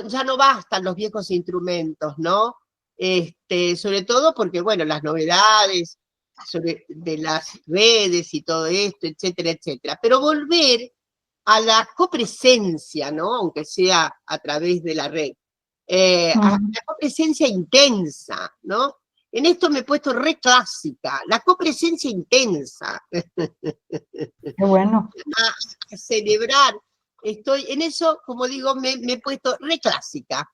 Ya no bastan los viejos instrumentos, ¿no? Sobre todo porque, bueno, las novedades de las redes y todo esto, etcétera, etcétera. Pero volver a la copresencia, ¿no? Aunque sea a través de la red, a la copresencia intensa, ¿no? En esto me he puesto re clásica, la copresencia intensa. Qué bueno. A celebrar. Estoy en eso, como digo, me he puesto re clásica.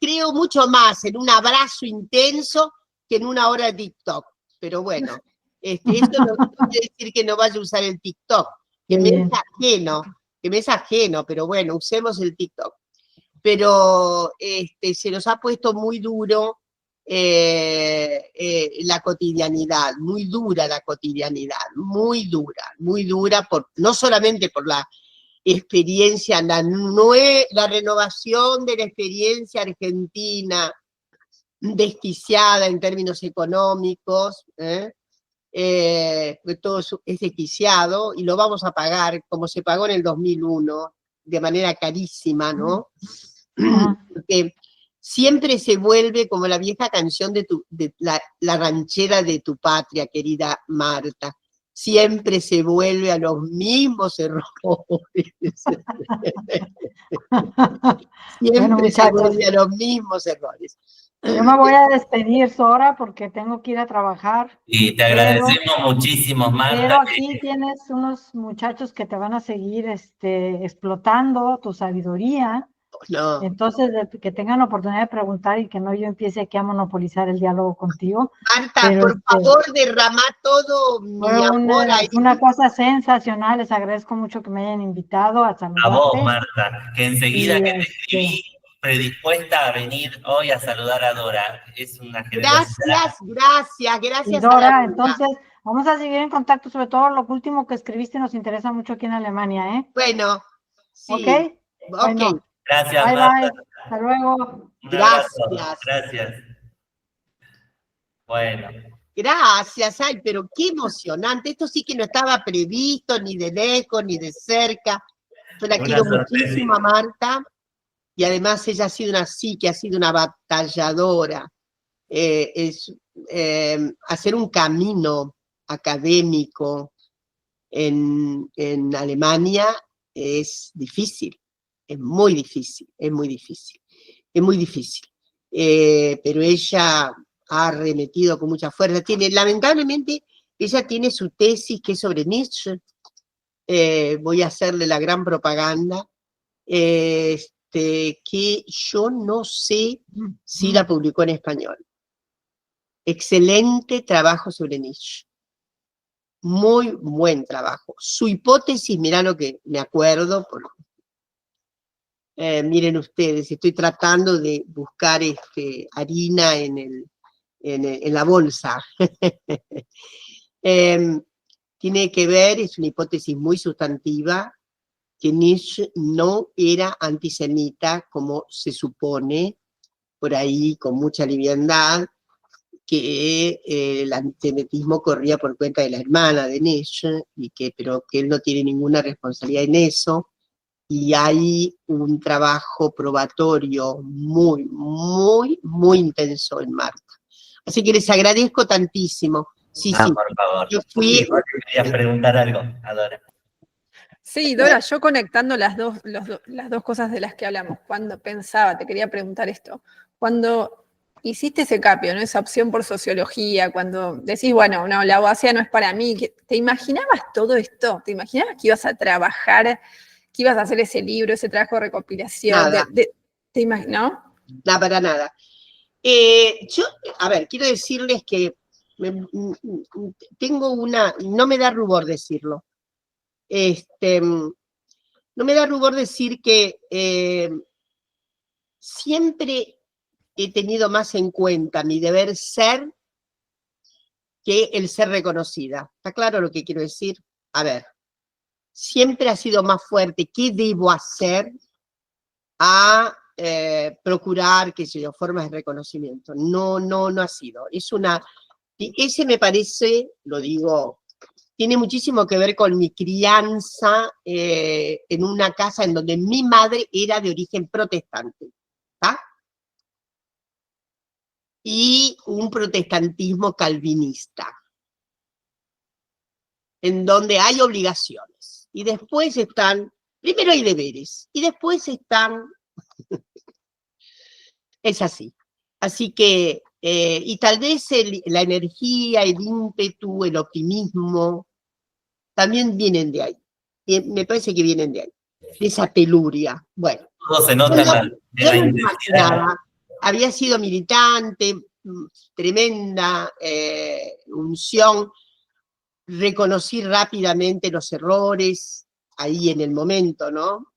Creo mucho más en un abrazo intenso que en una hora de TikTok. Pero bueno, esto no quiere decir que no vaya a usar el TikTok, que me es ajeno, pero bueno, usemos el TikTok. Pero se nos ha puesto muy duro la cotidianidad, muy dura la cotidianidad, muy dura, no solamente por la experiencia, la renovación de la experiencia argentina, desquiciada en términos económicos, todo es desquiciado y lo vamos a pagar como se pagó en el 2001, de manera carísima, ¿no? Porque siempre se vuelve como la vieja canción de la ranchera de tu patria, querida Marta. Siempre se vuelve a los mismos errores. Siempre se vuelve a los mismos errores. Yo me voy a despedir, Sora, porque tengo que ir a trabajar. Y te agradecemos muchísimo, Marta. Pero aquí tienes unos muchachos que te van a seguir explotando tu sabiduría. No. Entonces, que tengan la oportunidad de preguntar y que no yo empiece aquí a monopolizar el diálogo contigo. Marta, pero, por favor, derramá todo mi amor ahí. Una cosa sensacional, les agradezco mucho que me hayan invitado a saludarte. A vos, Marta, que enseguida que te escribí, predispuesta a venir hoy a saludar a Dora. Es una generosidad. Gracias. Y a Dora, la entonces vamos a seguir en contacto, sobre todo lo último que escribiste nos interesa mucho aquí en Alemania, ¿eh? Bueno, sí. ¿Ok? Bueno, Gracias, bye, Marta. bye. Hasta luego. Un abrazo. Gracias. Gracias. Bueno. Gracias, ay, pero qué emocionante. Esto sí que no estaba previsto, ni de lejos, ni de cerca. Yo la Una quiero sorpresita. muchísimo a Marta, y además ella ha sido ha sido una batalladora. Hacer un camino académico en Alemania es difícil, es muy difícil. Pero ella ha arremetido con mucha fuerza. Lamentablemente, ella tiene su tesis que es sobre Nietzsche. Voy a hacerle la gran propaganda. Que yo no sé si la publicó en español. Excelente trabajo sobre Nietzsche. Muy buen trabajo. Su hipótesis, mirá lo que me acuerdo, miren ustedes, estoy tratando de buscar harina en la bolsa. Tiene que ver, es una hipótesis muy sustantiva, que Nietzsche no era antisemita, como se supone, por ahí con mucha liviandad, que el antisemitismo corría por cuenta de la hermana de Nietzsche, pero que él no tiene ninguna responsabilidad en eso, y hay un trabajo probatorio muy intenso en Marta. Así que les agradezco tantísimo. Sí, por favor. yo fui... Sí, querías preguntar algo, Dora. Sí, Dora, yo conectando las dos cosas de las que hablamos, cuando pensaba, te quería preguntar esto, cuando hiciste ese cambio, ¿no? Esa opción por sociología, cuando decís, bueno, no, la abogacía no es para mí, ¿te imaginabas todo esto? ¿Te imaginabas que ibas a trabajar, que ibas a hacer ese libro, ese trabajo de recopilación? Nada. ¿No? No, para nada. A ver, quiero decirles que tengo no me da rubor decirlo. No me da rubor decir que siempre he tenido más en cuenta mi deber ser que el ser reconocida. ¿Está claro lo que quiero decir? A ver, siempre ha sido más fuerte qué debo hacer a procurar, qué sé yo, formas de reconocimiento. No ha sido. Ese me parece, lo digo, tiene muchísimo que ver con mi crianza en una casa en donde mi madre era de origen protestante, ¿tá? Y un protestantismo calvinista, en donde hay obligaciones, y después primero hay deberes, y después es así. Así que, y tal vez la energía, el ímpetu, el optimismo, también vienen de ahí. Me parece que vienen de ahí, de esa teluria. Bueno. Todo se nota yo no me imaginaba, había sido militante, tremenda unción, reconocí rápidamente los errores, ahí en el momento, ¿no?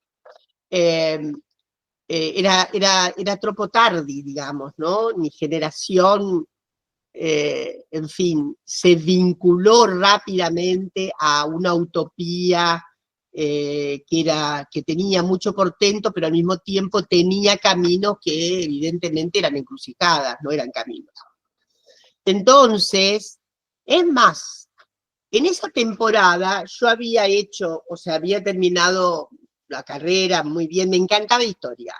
Era troppo tardi, digamos, ¿no? Mi generación, en fin, se vinculó rápidamente a una utopía que tenía mucho portento, pero al mismo tiempo tenía caminos que evidentemente eran encrucijadas, no eran caminos. Entonces, es más, en esa temporada yo había terminado la carrera muy bien, me encantaba historia,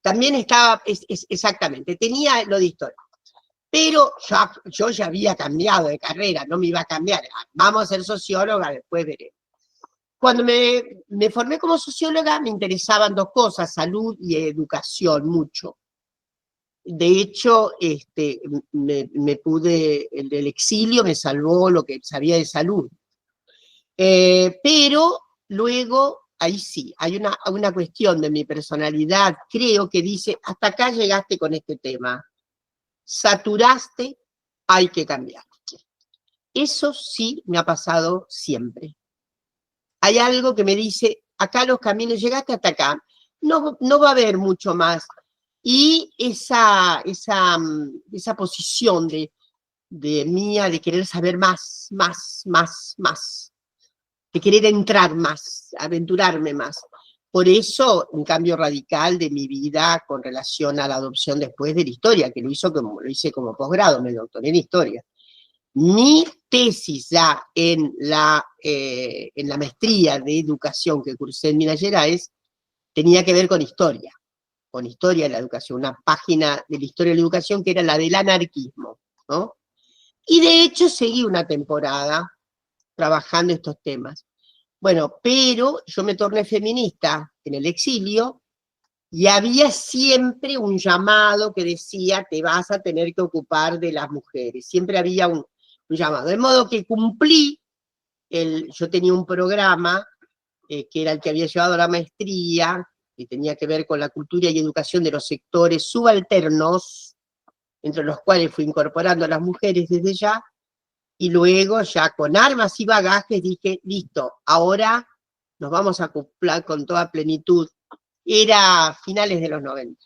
también estaba, exactamente, tenía lo de historia. Pero yo ya había cambiado de carrera, no me iba a cambiar. Vamos a ser socióloga, después veré. Cuando me formé como socióloga me interesaban dos cosas, salud y educación, mucho. De hecho, el exilio me salvó lo que sabía de salud. Pero luego, ahí sí, hay una cuestión de mi personalidad, creo que dice, hasta acá llegaste con este tema. Saturaste, hay que cambiar. Eso sí me ha pasado siempre. Hay algo que me dice, acá los caminos, llegaste hasta acá, no va a haber mucho más. Y esa posición de mía de querer saber más, de querer entrar más, aventurarme más. Por eso, un cambio radical de mi vida con relación a la adopción después de la historia, que lo hice como posgrado, me doctoré en historia. Mi tesis ya en la maestría de educación que cursé en Minas Gerais tenía que ver con historia de la educación, una página de la historia de la educación que era la del anarquismo, ¿no? Y de hecho seguí una temporada trabajando estos temas. Bueno, pero yo me torné feminista en el exilio y había siempre un llamado que decía, te vas a tener que ocupar de las mujeres. Siempre había un llamado. De modo que cumplí, yo tenía un programa que era el que había llevado a la maestría, que tenía que ver con la cultura y educación de los sectores subalternos, entre los cuales fui incorporando a las mujeres desde ya, y luego ya con armas y bagajes dije, listo, ahora nos vamos a acoplar con toda plenitud. Era finales de los 90.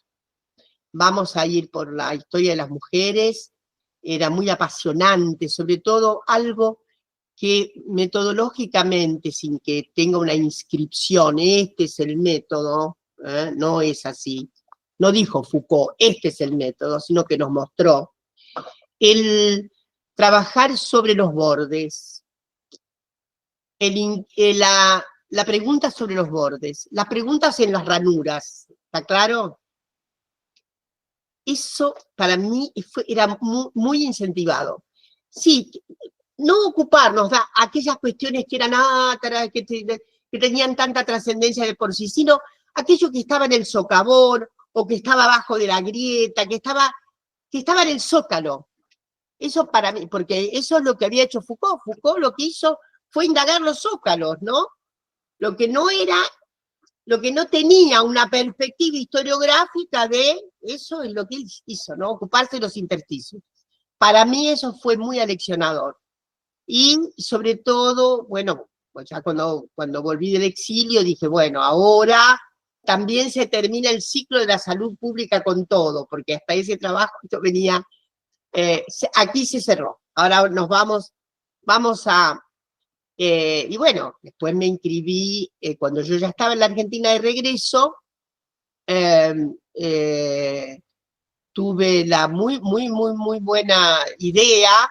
Vamos a ir por la historia de las mujeres, era muy apasionante, sobre todo algo que metodológicamente, sin que tenga una inscripción, este es el método, no es así, no dijo Foucault, este es el método, sino que nos mostró el trabajar sobre los bordes, la pregunta sobre los bordes, las preguntas en las ranuras, ¿está claro? Eso para mí era muy incentivado. Sí, no ocuparnos de aquellas cuestiones que eran que tenían tanta trascendencia de por sí, sino aquello que estaba en el socavón, o que estaba abajo de la grieta, que estaba en el zócalo. Eso para mí, porque eso es lo que había hecho Foucault. Foucault lo que hizo fue indagar los zócalos, ¿no? Lo que no tenía una perspectiva historiográfica de eso es lo que él hizo, ¿no? Ocuparse de los intersticios. Para mí eso fue muy aleccionador. Y sobre todo, bueno, pues ya cuando volví del exilio dije, bueno, ahora también se termina el ciclo de la salud pública con todo, porque hasta ese trabajo yo venía, aquí se cerró. Ahora nos vamos a... y bueno, después me inscribí, cuando yo ya estaba en la Argentina de regreso, tuve la muy buena idea.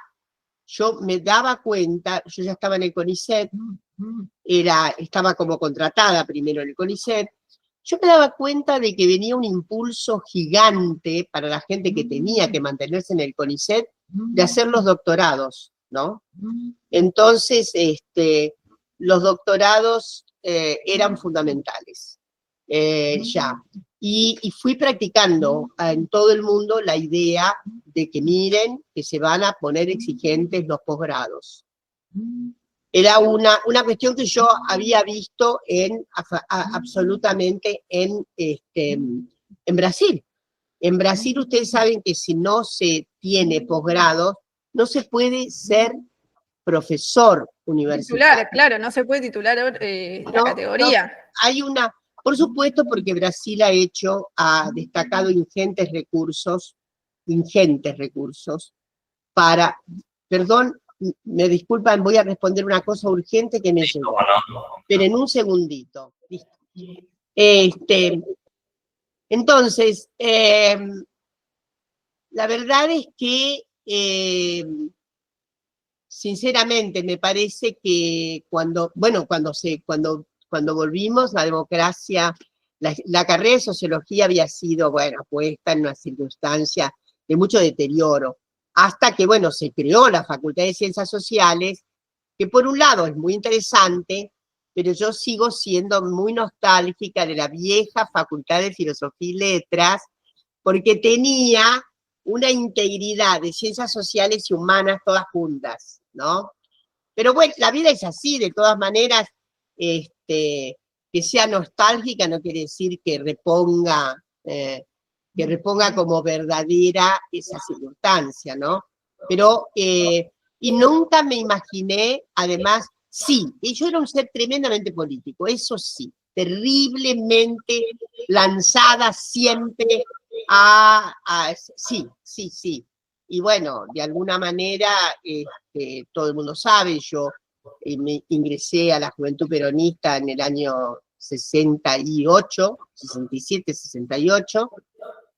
Yo me daba cuenta, yo ya estaba en el CONICET, estaba como contratada primero en el CONICET, yo me daba cuenta de que venía un impulso gigante para la gente que tenía que mantenerse en el CONICET de hacer los doctorados, ¿no? Entonces, los doctorados eran fundamentales, ya. Y fui practicando en todo el mundo la idea de que miren, que se van a poner exigentes los posgrados. Era una cuestión que yo había visto absolutamente en Brasil. En Brasil ustedes saben que si no se tiene posgrado, no se puede ser profesor universitario. Titular, claro, no se puede titular la categoría. No, por supuesto, porque Brasil ha destacado ingentes recursos para, perdón, me disculpan, voy a responder una cosa urgente que me llegó. Pero en un segundito. Entonces, la verdad es que, sinceramente, me parece que cuando volvimos, la democracia, la carrera de sociología había sido, bueno, puesta en una circunstancia de mucho deterioro, hasta que, bueno, se creó la Facultad de Ciencias Sociales, que por un lado es muy interesante, pero yo sigo siendo muy nostálgica de la vieja Facultad de Filosofía y Letras, porque tenía una integridad de ciencias sociales y humanas todas juntas, ¿no? Pero bueno, la vida es así, de todas maneras, que sea nostálgica no quiere decir que reponga como verdadera esa circunstancia, ¿no? Pero, y nunca me imaginé, además, sí, y yo era un ser tremendamente político, eso sí, terriblemente lanzada siempre sí. Y bueno, de alguna manera, todo el mundo sabe, yo me ingresé a la Juventud Peronista en el año 68, 67, 68,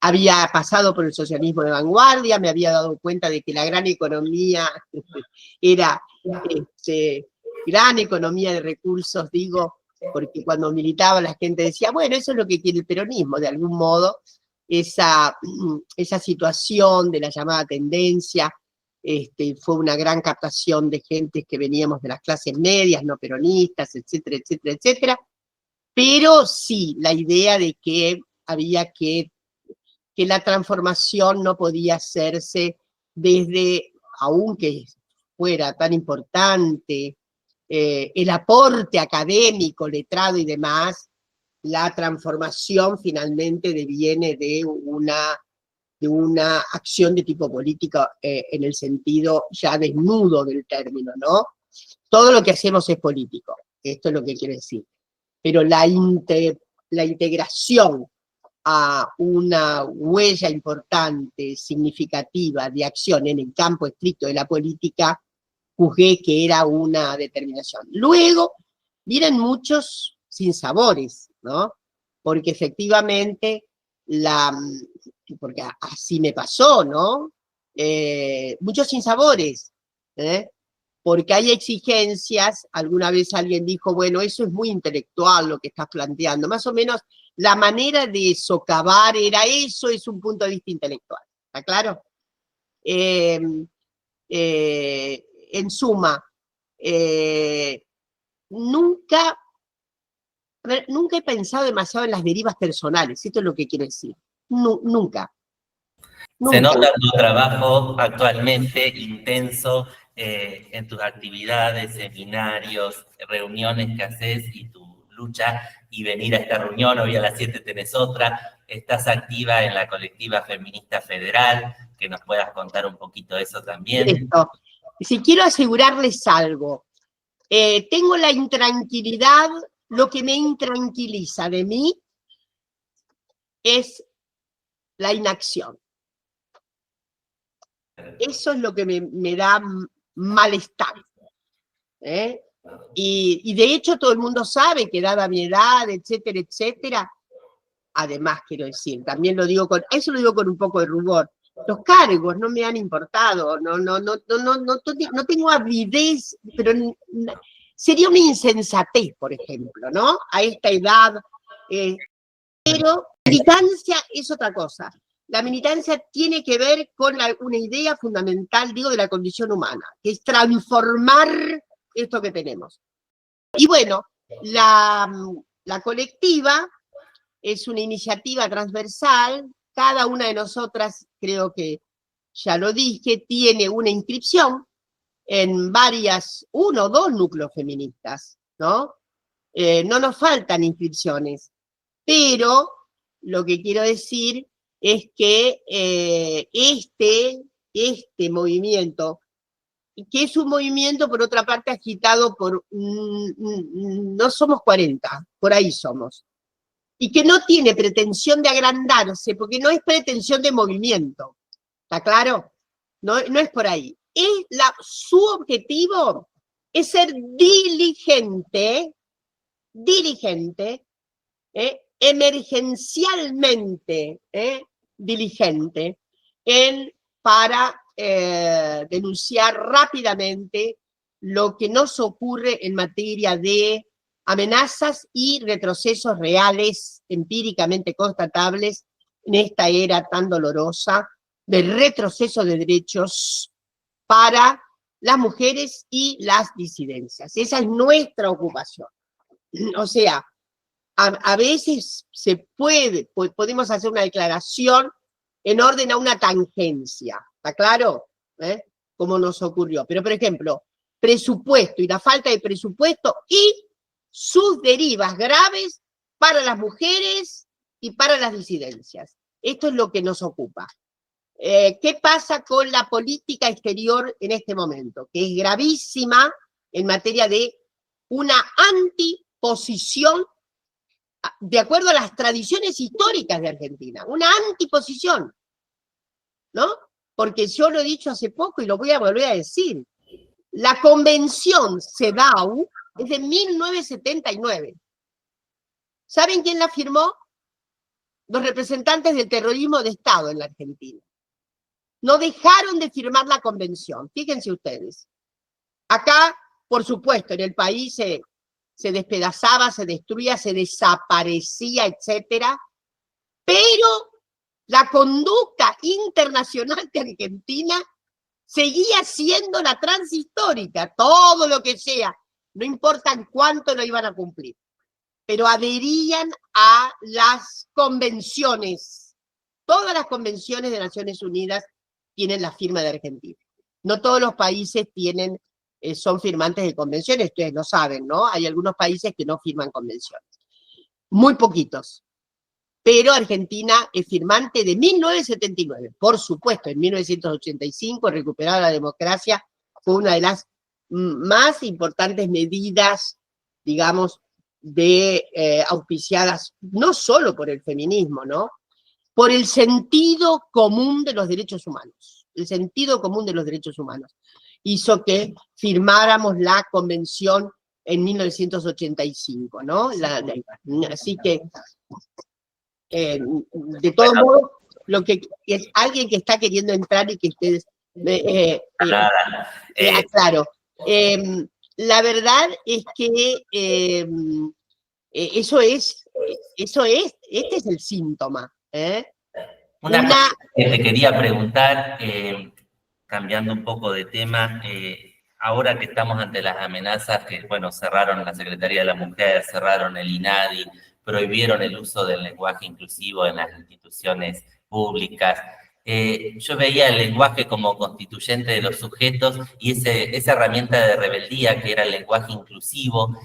había pasado por el socialismo de vanguardia, me había dado cuenta de que la gran economía era gran economía de recursos, digo, porque cuando militaba la gente decía, bueno, eso es lo que quiere el peronismo, de algún modo, esa situación de la llamada tendencia, fue una gran captación de gente que veníamos de las clases medias, no peronistas, etcétera, etcétera, etcétera, pero sí, la idea de que había que la transformación no podía hacerse desde, aunque fuera tan importante, el aporte académico, letrado y demás, la transformación finalmente deviene de una acción de tipo político en el sentido ya desnudo del término, ¿no? Todo lo que hacemos es político, esto es lo que quiere decir. Pero la integración a una huella importante, significativa de acción en el campo estricto de la política, juzgué que era una determinación. Luego vienen muchos sinsabores, ¿no? Porque efectivamente, porque así me pasó, ¿no? Muchos sinsabores, porque hay exigencias, alguna vez alguien dijo, bueno, eso es muy intelectual lo que estás planteando, más o menos la manera de socavar era eso, es un punto de vista intelectual, ¿está claro? En suma, nunca he pensado demasiado en las derivas personales, esto es lo que quiero decir, nunca. Se nota tu trabajo actualmente intenso en tus actividades, seminarios, reuniones que haces y tu lucha y venir a esta reunión, hoy a las 7 tenés otra, estás activa en la colectiva feminista federal, que nos puedas contar un poquito de eso también. Esto. Si quiero asegurarles algo, tengo la intranquilidad, lo que me intranquiliza de mí es la inacción. Eso es lo que me da malestar. Y de hecho todo el mundo sabe que dada mi edad, etcétera, etcétera, además quiero decir, también lo digo eso lo digo con un poco de rubor, los cargos no me han importado, no tengo avidez, pero sería una insensatez, por ejemplo, ¿no? A esta edad, pero la militancia es otra cosa. La militancia tiene que ver con una idea fundamental, digo, de la condición humana, que es transformar esto que tenemos. Y bueno, la colectiva es una iniciativa transversal, cada una de nosotras, creo que ya lo dije, tiene una inscripción en uno o dos núcleos feministas, ¿no? No nos faltan inscripciones, pero lo que quiero decir es que este movimiento, que es un movimiento, por otra parte, agitado por, no somos 40, por ahí somos, y que no tiene pretensión de agrandarse, porque no es pretensión de movimiento, ¿está claro? No es por ahí. Su objetivo es ser diligente, emergencialmente diligente, para denunciar rápidamente lo que nos ocurre en materia de amenazas y retrocesos reales, empíricamente constatables, en esta era tan dolorosa del retroceso de derechos para las mujeres y las disidencias. Esa es nuestra ocupación. O sea, a veces podemos hacer una declaración en orden a una tangencia, ¿está claro? Como nos ocurrió. Pero, por ejemplo, presupuesto y la falta de presupuesto y sus derivas graves para las mujeres y para las disidencias. Esto es lo que nos ocupa. ¿Qué pasa con la política exterior en este momento? Que es gravísima en materia de una antiposición de acuerdo a las tradiciones históricas de Argentina, una antiposición, ¿no? Porque yo lo he dicho hace poco y lo voy a volver a decir. La convención CEDAW es de 1979. ¿Saben quién la firmó? Los representantes del terrorismo de Estado en la Argentina. No dejaron de firmar la convención, fíjense ustedes. Acá, por supuesto, en el país se despedazaba, se destruía, se desaparecía, etcétera, pero la conducta internacional de Argentina seguía siendo la transhistórica, todo lo que sea, no importa en cuánto lo iban a cumplir, pero adherían a las convenciones. Todas las convenciones de Naciones Unidas tienen la firma de Argentina. No todos los países tienen, son firmantes de convenciones, ustedes lo saben, ¿no? Hay algunos países que no firman convenciones. Muy poquitos. Pero Argentina es firmante de 1979. Por supuesto, en 1985, recuperar la democracia fue una de las más importantes medidas, digamos, auspiciadas no solo por el feminismo, ¿no? Por el sentido común de los derechos humanos. El sentido común de los derechos humanos hizo que firmáramos la convención en 1985, ¿no? Así que, de todos modos, lo que es alguien que está queriendo entrar y que ustedes... claro. La verdad es que este es el síntoma. Una cosa que te quería preguntar, cambiando un poco de tema, ahora que estamos ante las amenazas que, bueno, cerraron la Secretaría de la Mujer, cerraron el INADI, prohibieron el uso del lenguaje inclusivo en las instituciones públicas. Yo veía el lenguaje como constituyente de los sujetos y esa herramienta de rebeldía que era el lenguaje inclusivo.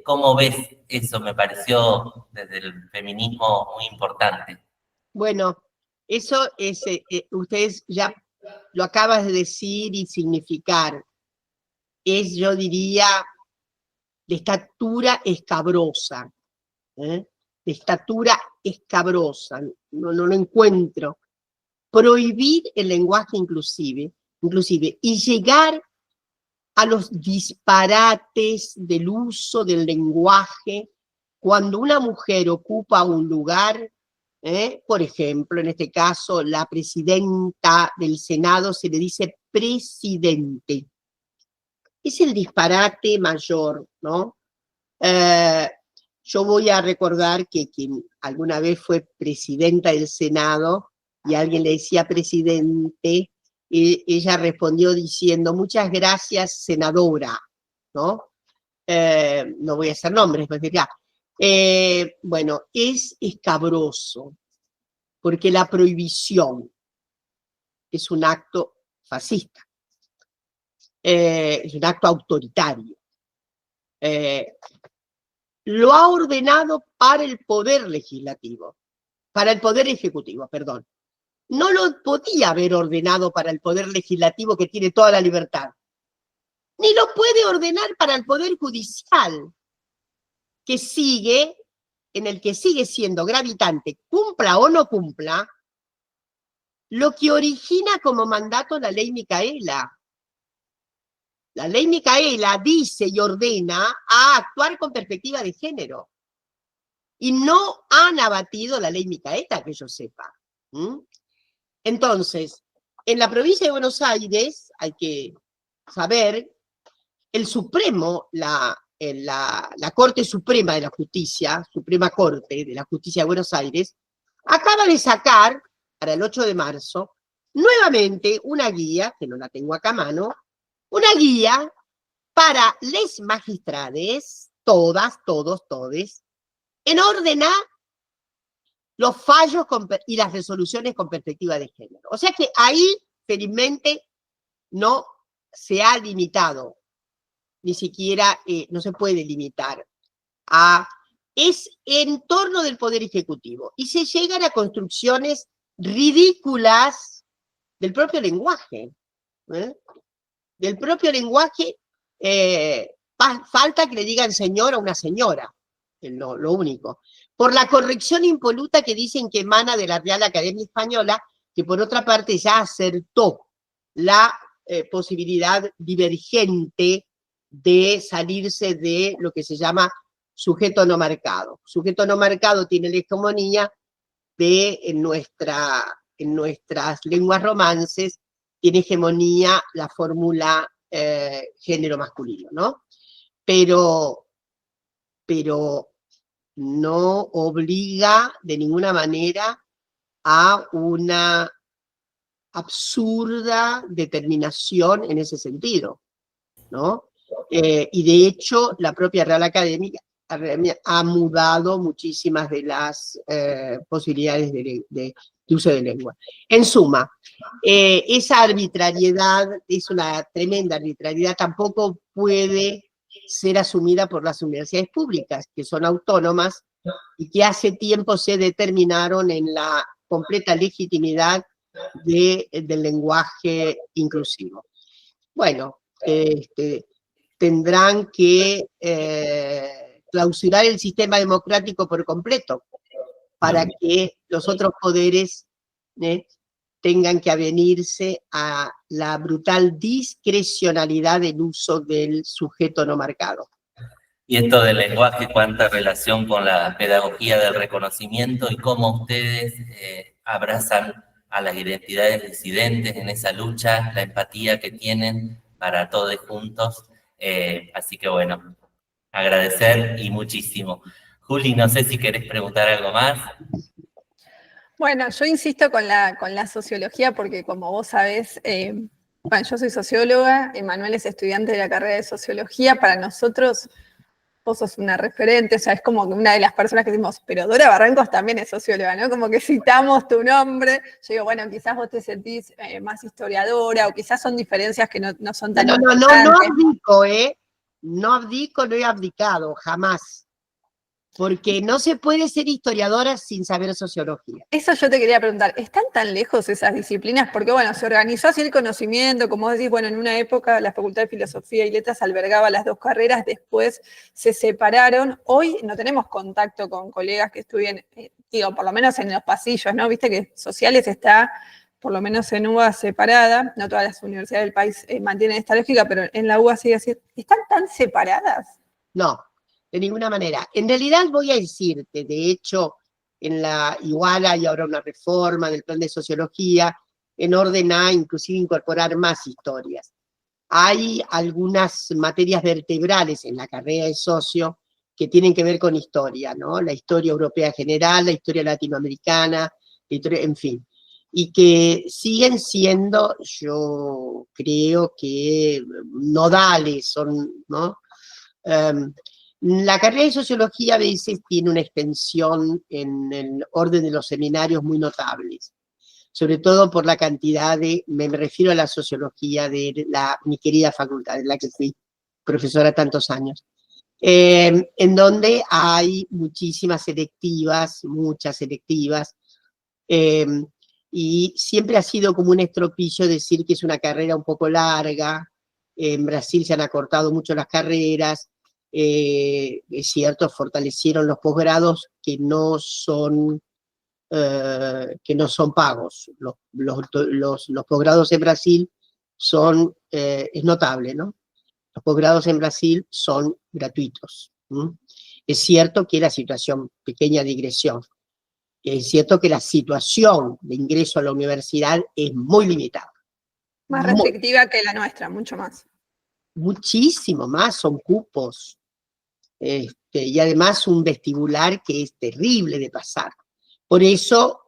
¿Cómo ves eso? Me pareció desde el feminismo muy importante. Bueno, eso es, ustedes ya lo acabas de decir y significar. Es, yo diría, de estatura escabrosa. De estatura escabrosa. No lo encuentro. Prohibir el lenguaje inclusive y llegar a los disparates del uso del lenguaje cuando una mujer ocupa un lugar, por ejemplo, en este caso, la presidenta del Senado se le dice presidente. Es el disparate mayor, ¿no? Yo voy a recordar que quien alguna vez fue presidenta del Senado y alguien le decía presidente, ella respondió diciendo, muchas gracias, senadora, ¿no? No voy a hacer nombres, porque ya. Bueno, es escabroso, porque la prohibición es un acto fascista, es un acto autoritario. Lo ha ordenado para el poder legislativo, para el poder ejecutivo, perdón. No lo podía haber ordenado para el poder legislativo que tiene toda la libertad. Ni lo puede ordenar para el poder judicial, que sigue, en el que sigue siendo gravitante, cumpla o no cumpla, lo que origina como mandato la ley Micaela. La ley Micaela dice y ordena a actuar con perspectiva de género. Y no han abatido la ley Micaela, que yo sepa. Entonces, en la provincia de Buenos Aires, hay que saber, el Supremo, la Corte Suprema de la Justicia, Suprema Corte de la Justicia de Buenos Aires, acaba de sacar, para el 8 de marzo, nuevamente una guía, que no la tengo acá a mano, una guía para les magistrades, todas, todos, todes, en orden a los fallos y las resoluciones con perspectiva de género. O sea que ahí, felizmente, no se ha limitado, ni siquiera no se puede limitar, es en torno del Poder Ejecutivo. Y se llegan a construcciones ridículas del propio lenguaje. Del propio lenguaje, falta que le digan señor a una señora. lo único. Por la corrección impoluta que dicen que emana de la Real Academia Española, que por otra parte ya acertó la posibilidad divergente de salirse de lo que se llama sujeto no marcado. Sujeto no marcado tiene la hegemonía de, en nuestras lenguas romances, tiene hegemonía la fórmula género masculino, ¿no? Pero no obliga de ninguna manera a una absurda determinación en ese sentido, ¿no? Y de hecho, la propia Real Academia ha mudado muchísimas de las posibilidades de uso de lengua. En suma, esa arbitrariedad es una tremenda arbitrariedad, tampoco puede ser asumida por las universidades públicas, que son autónomas y que hace tiempo se determinaron en la completa legitimidad del lenguaje inclusivo. Bueno, tendrán que clausurar el sistema democrático por completo para que los otros poderes tengan que avenirse a la brutal discrecionalidad del uso del sujeto no marcado. Y esto del lenguaje, ¿cuánta relación con la pedagogía del reconocimiento y cómo ustedes abrazan a las identidades disidentes en esa lucha, la empatía que tienen para todos juntos? Así que bueno, agradecer y muchísimo. Juli, no sé si querés preguntar algo más. Bueno, yo insisto con la sociología porque como vos sabés, bueno, yo soy socióloga, Emanuel es estudiante de la carrera de sociología, para nosotros vos sos una referente, o sea, es como una de las personas que decimos, pero Dora Barrancos también es socióloga, ¿no? Como que citamos tu nombre, yo digo, bueno, quizás vos te sentís más historiadora, o quizás son diferencias que no son tan importantes. No abdico, no abdico, no he abdicado, jamás. Porque no se puede ser historiadora sin saber sociología. Eso yo te quería preguntar, ¿están tan lejos esas disciplinas? Porque bueno, se organizó así el conocimiento, como decís, bueno, en una época la Facultad de Filosofía y Letras albergaba las dos carreras, después se separaron. Hoy no tenemos contacto con colegas que estudien, digo, por lo menos en los pasillos, ¿no? Viste que Sociales está, por lo menos en UBA, separada, no todas las universidades del país mantienen esta lógica, pero en la UBA sigue así. ¿Están tan separadas? No. De ninguna manera. En realidad voy a decirte, de hecho, igual hay ahora una reforma del plan de sociología en orden a inclusive incorporar más historias. Hay algunas materias vertebrales en la carrera de socio que tienen que ver con historia, ¿no? La historia europea general, la historia latinoamericana, la historia, en fin. Y que siguen siendo, yo creo que nodales, son, ¿no? La carrera de sociología a veces tiene una extensión en el orden de los seminarios muy notables, sobre todo por la cantidad me refiero a la sociología de mi querida facultad, en la que fui profesora tantos años, en donde hay muchísimas selectivas, muchas selectivas, y siempre ha sido como un estropicio decir que es una carrera un poco larga. En Brasil se han acortado mucho las carreras. Es cierto, fortalecieron los posgrados que no son pagos. Los posgrados en Brasil es notable, ¿no? Los posgrados en Brasil son gratuitos. Es cierto que la situación, pequeña digresión, es cierto que la situación de ingreso a la universidad es muy limitada. Más restrictiva que la nuestra, mucho más. Muchísimo más, son cupos. Y además un vestibular que es terrible de pasar. Por eso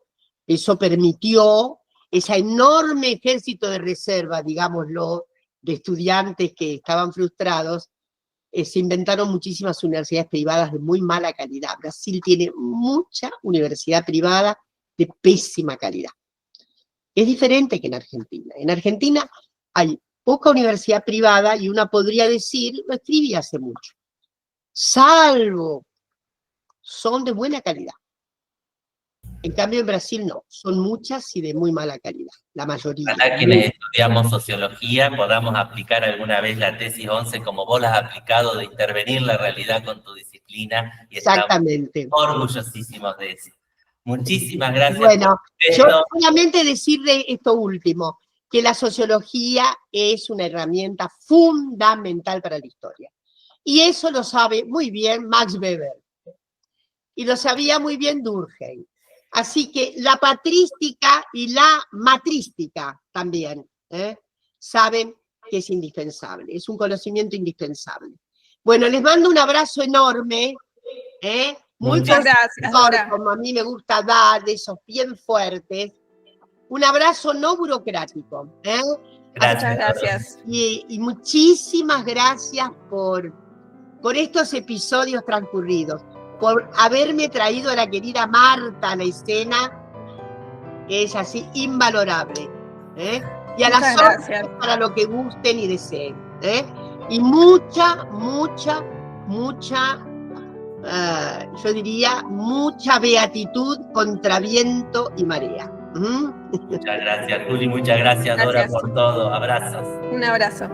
permitió ese enorme ejército de reserva, digámoslo, de estudiantes que estaban frustrados. Se inventaron muchísimas universidades privadas de muy mala calidad. Brasil tiene mucha universidad privada de pésima calidad. Es diferente que en Argentina. En Argentina hay poca universidad privada y una podría decir, lo escribí hace mucho, salvo son de buena calidad. En cambio en Brasil no, son muchas y de muy mala calidad, la mayoría. Para quienes estudiamos sociología podamos aplicar alguna vez la tesis 11 como vos la has aplicado, de intervenir la realidad con tu disciplina. disciplina y estamos Exactamente. orgullosísimos de eso. Muchísimas gracias. Bueno, por yo esto. solamente decirle esto último, que la sociología es una herramienta fundamental para la historia. Y eso lo sabe muy bien Max Weber. Y lo sabía muy bien Durkheim. Así que la patrística y la matrística también saben que es indispensable, es un conocimiento indispensable. Bueno, les mando un abrazo enorme, muy Muchas gracias, Dora. como a mí me gusta dar, de esos bien fuertes. Un abrazo no burocrático. Muchas gracias. Y muchísimas gracias por estos episodios transcurridos, por haberme traído a la querida Marta a la escena, que es así invalorable. Y a las otras para lo que gusten y deseen. Y mucha, yo diría, mucha beatitud contra viento y marea. Muchas gracias, Juli, muchas gracias, Dora, por todo. Abrazos. Un abrazo.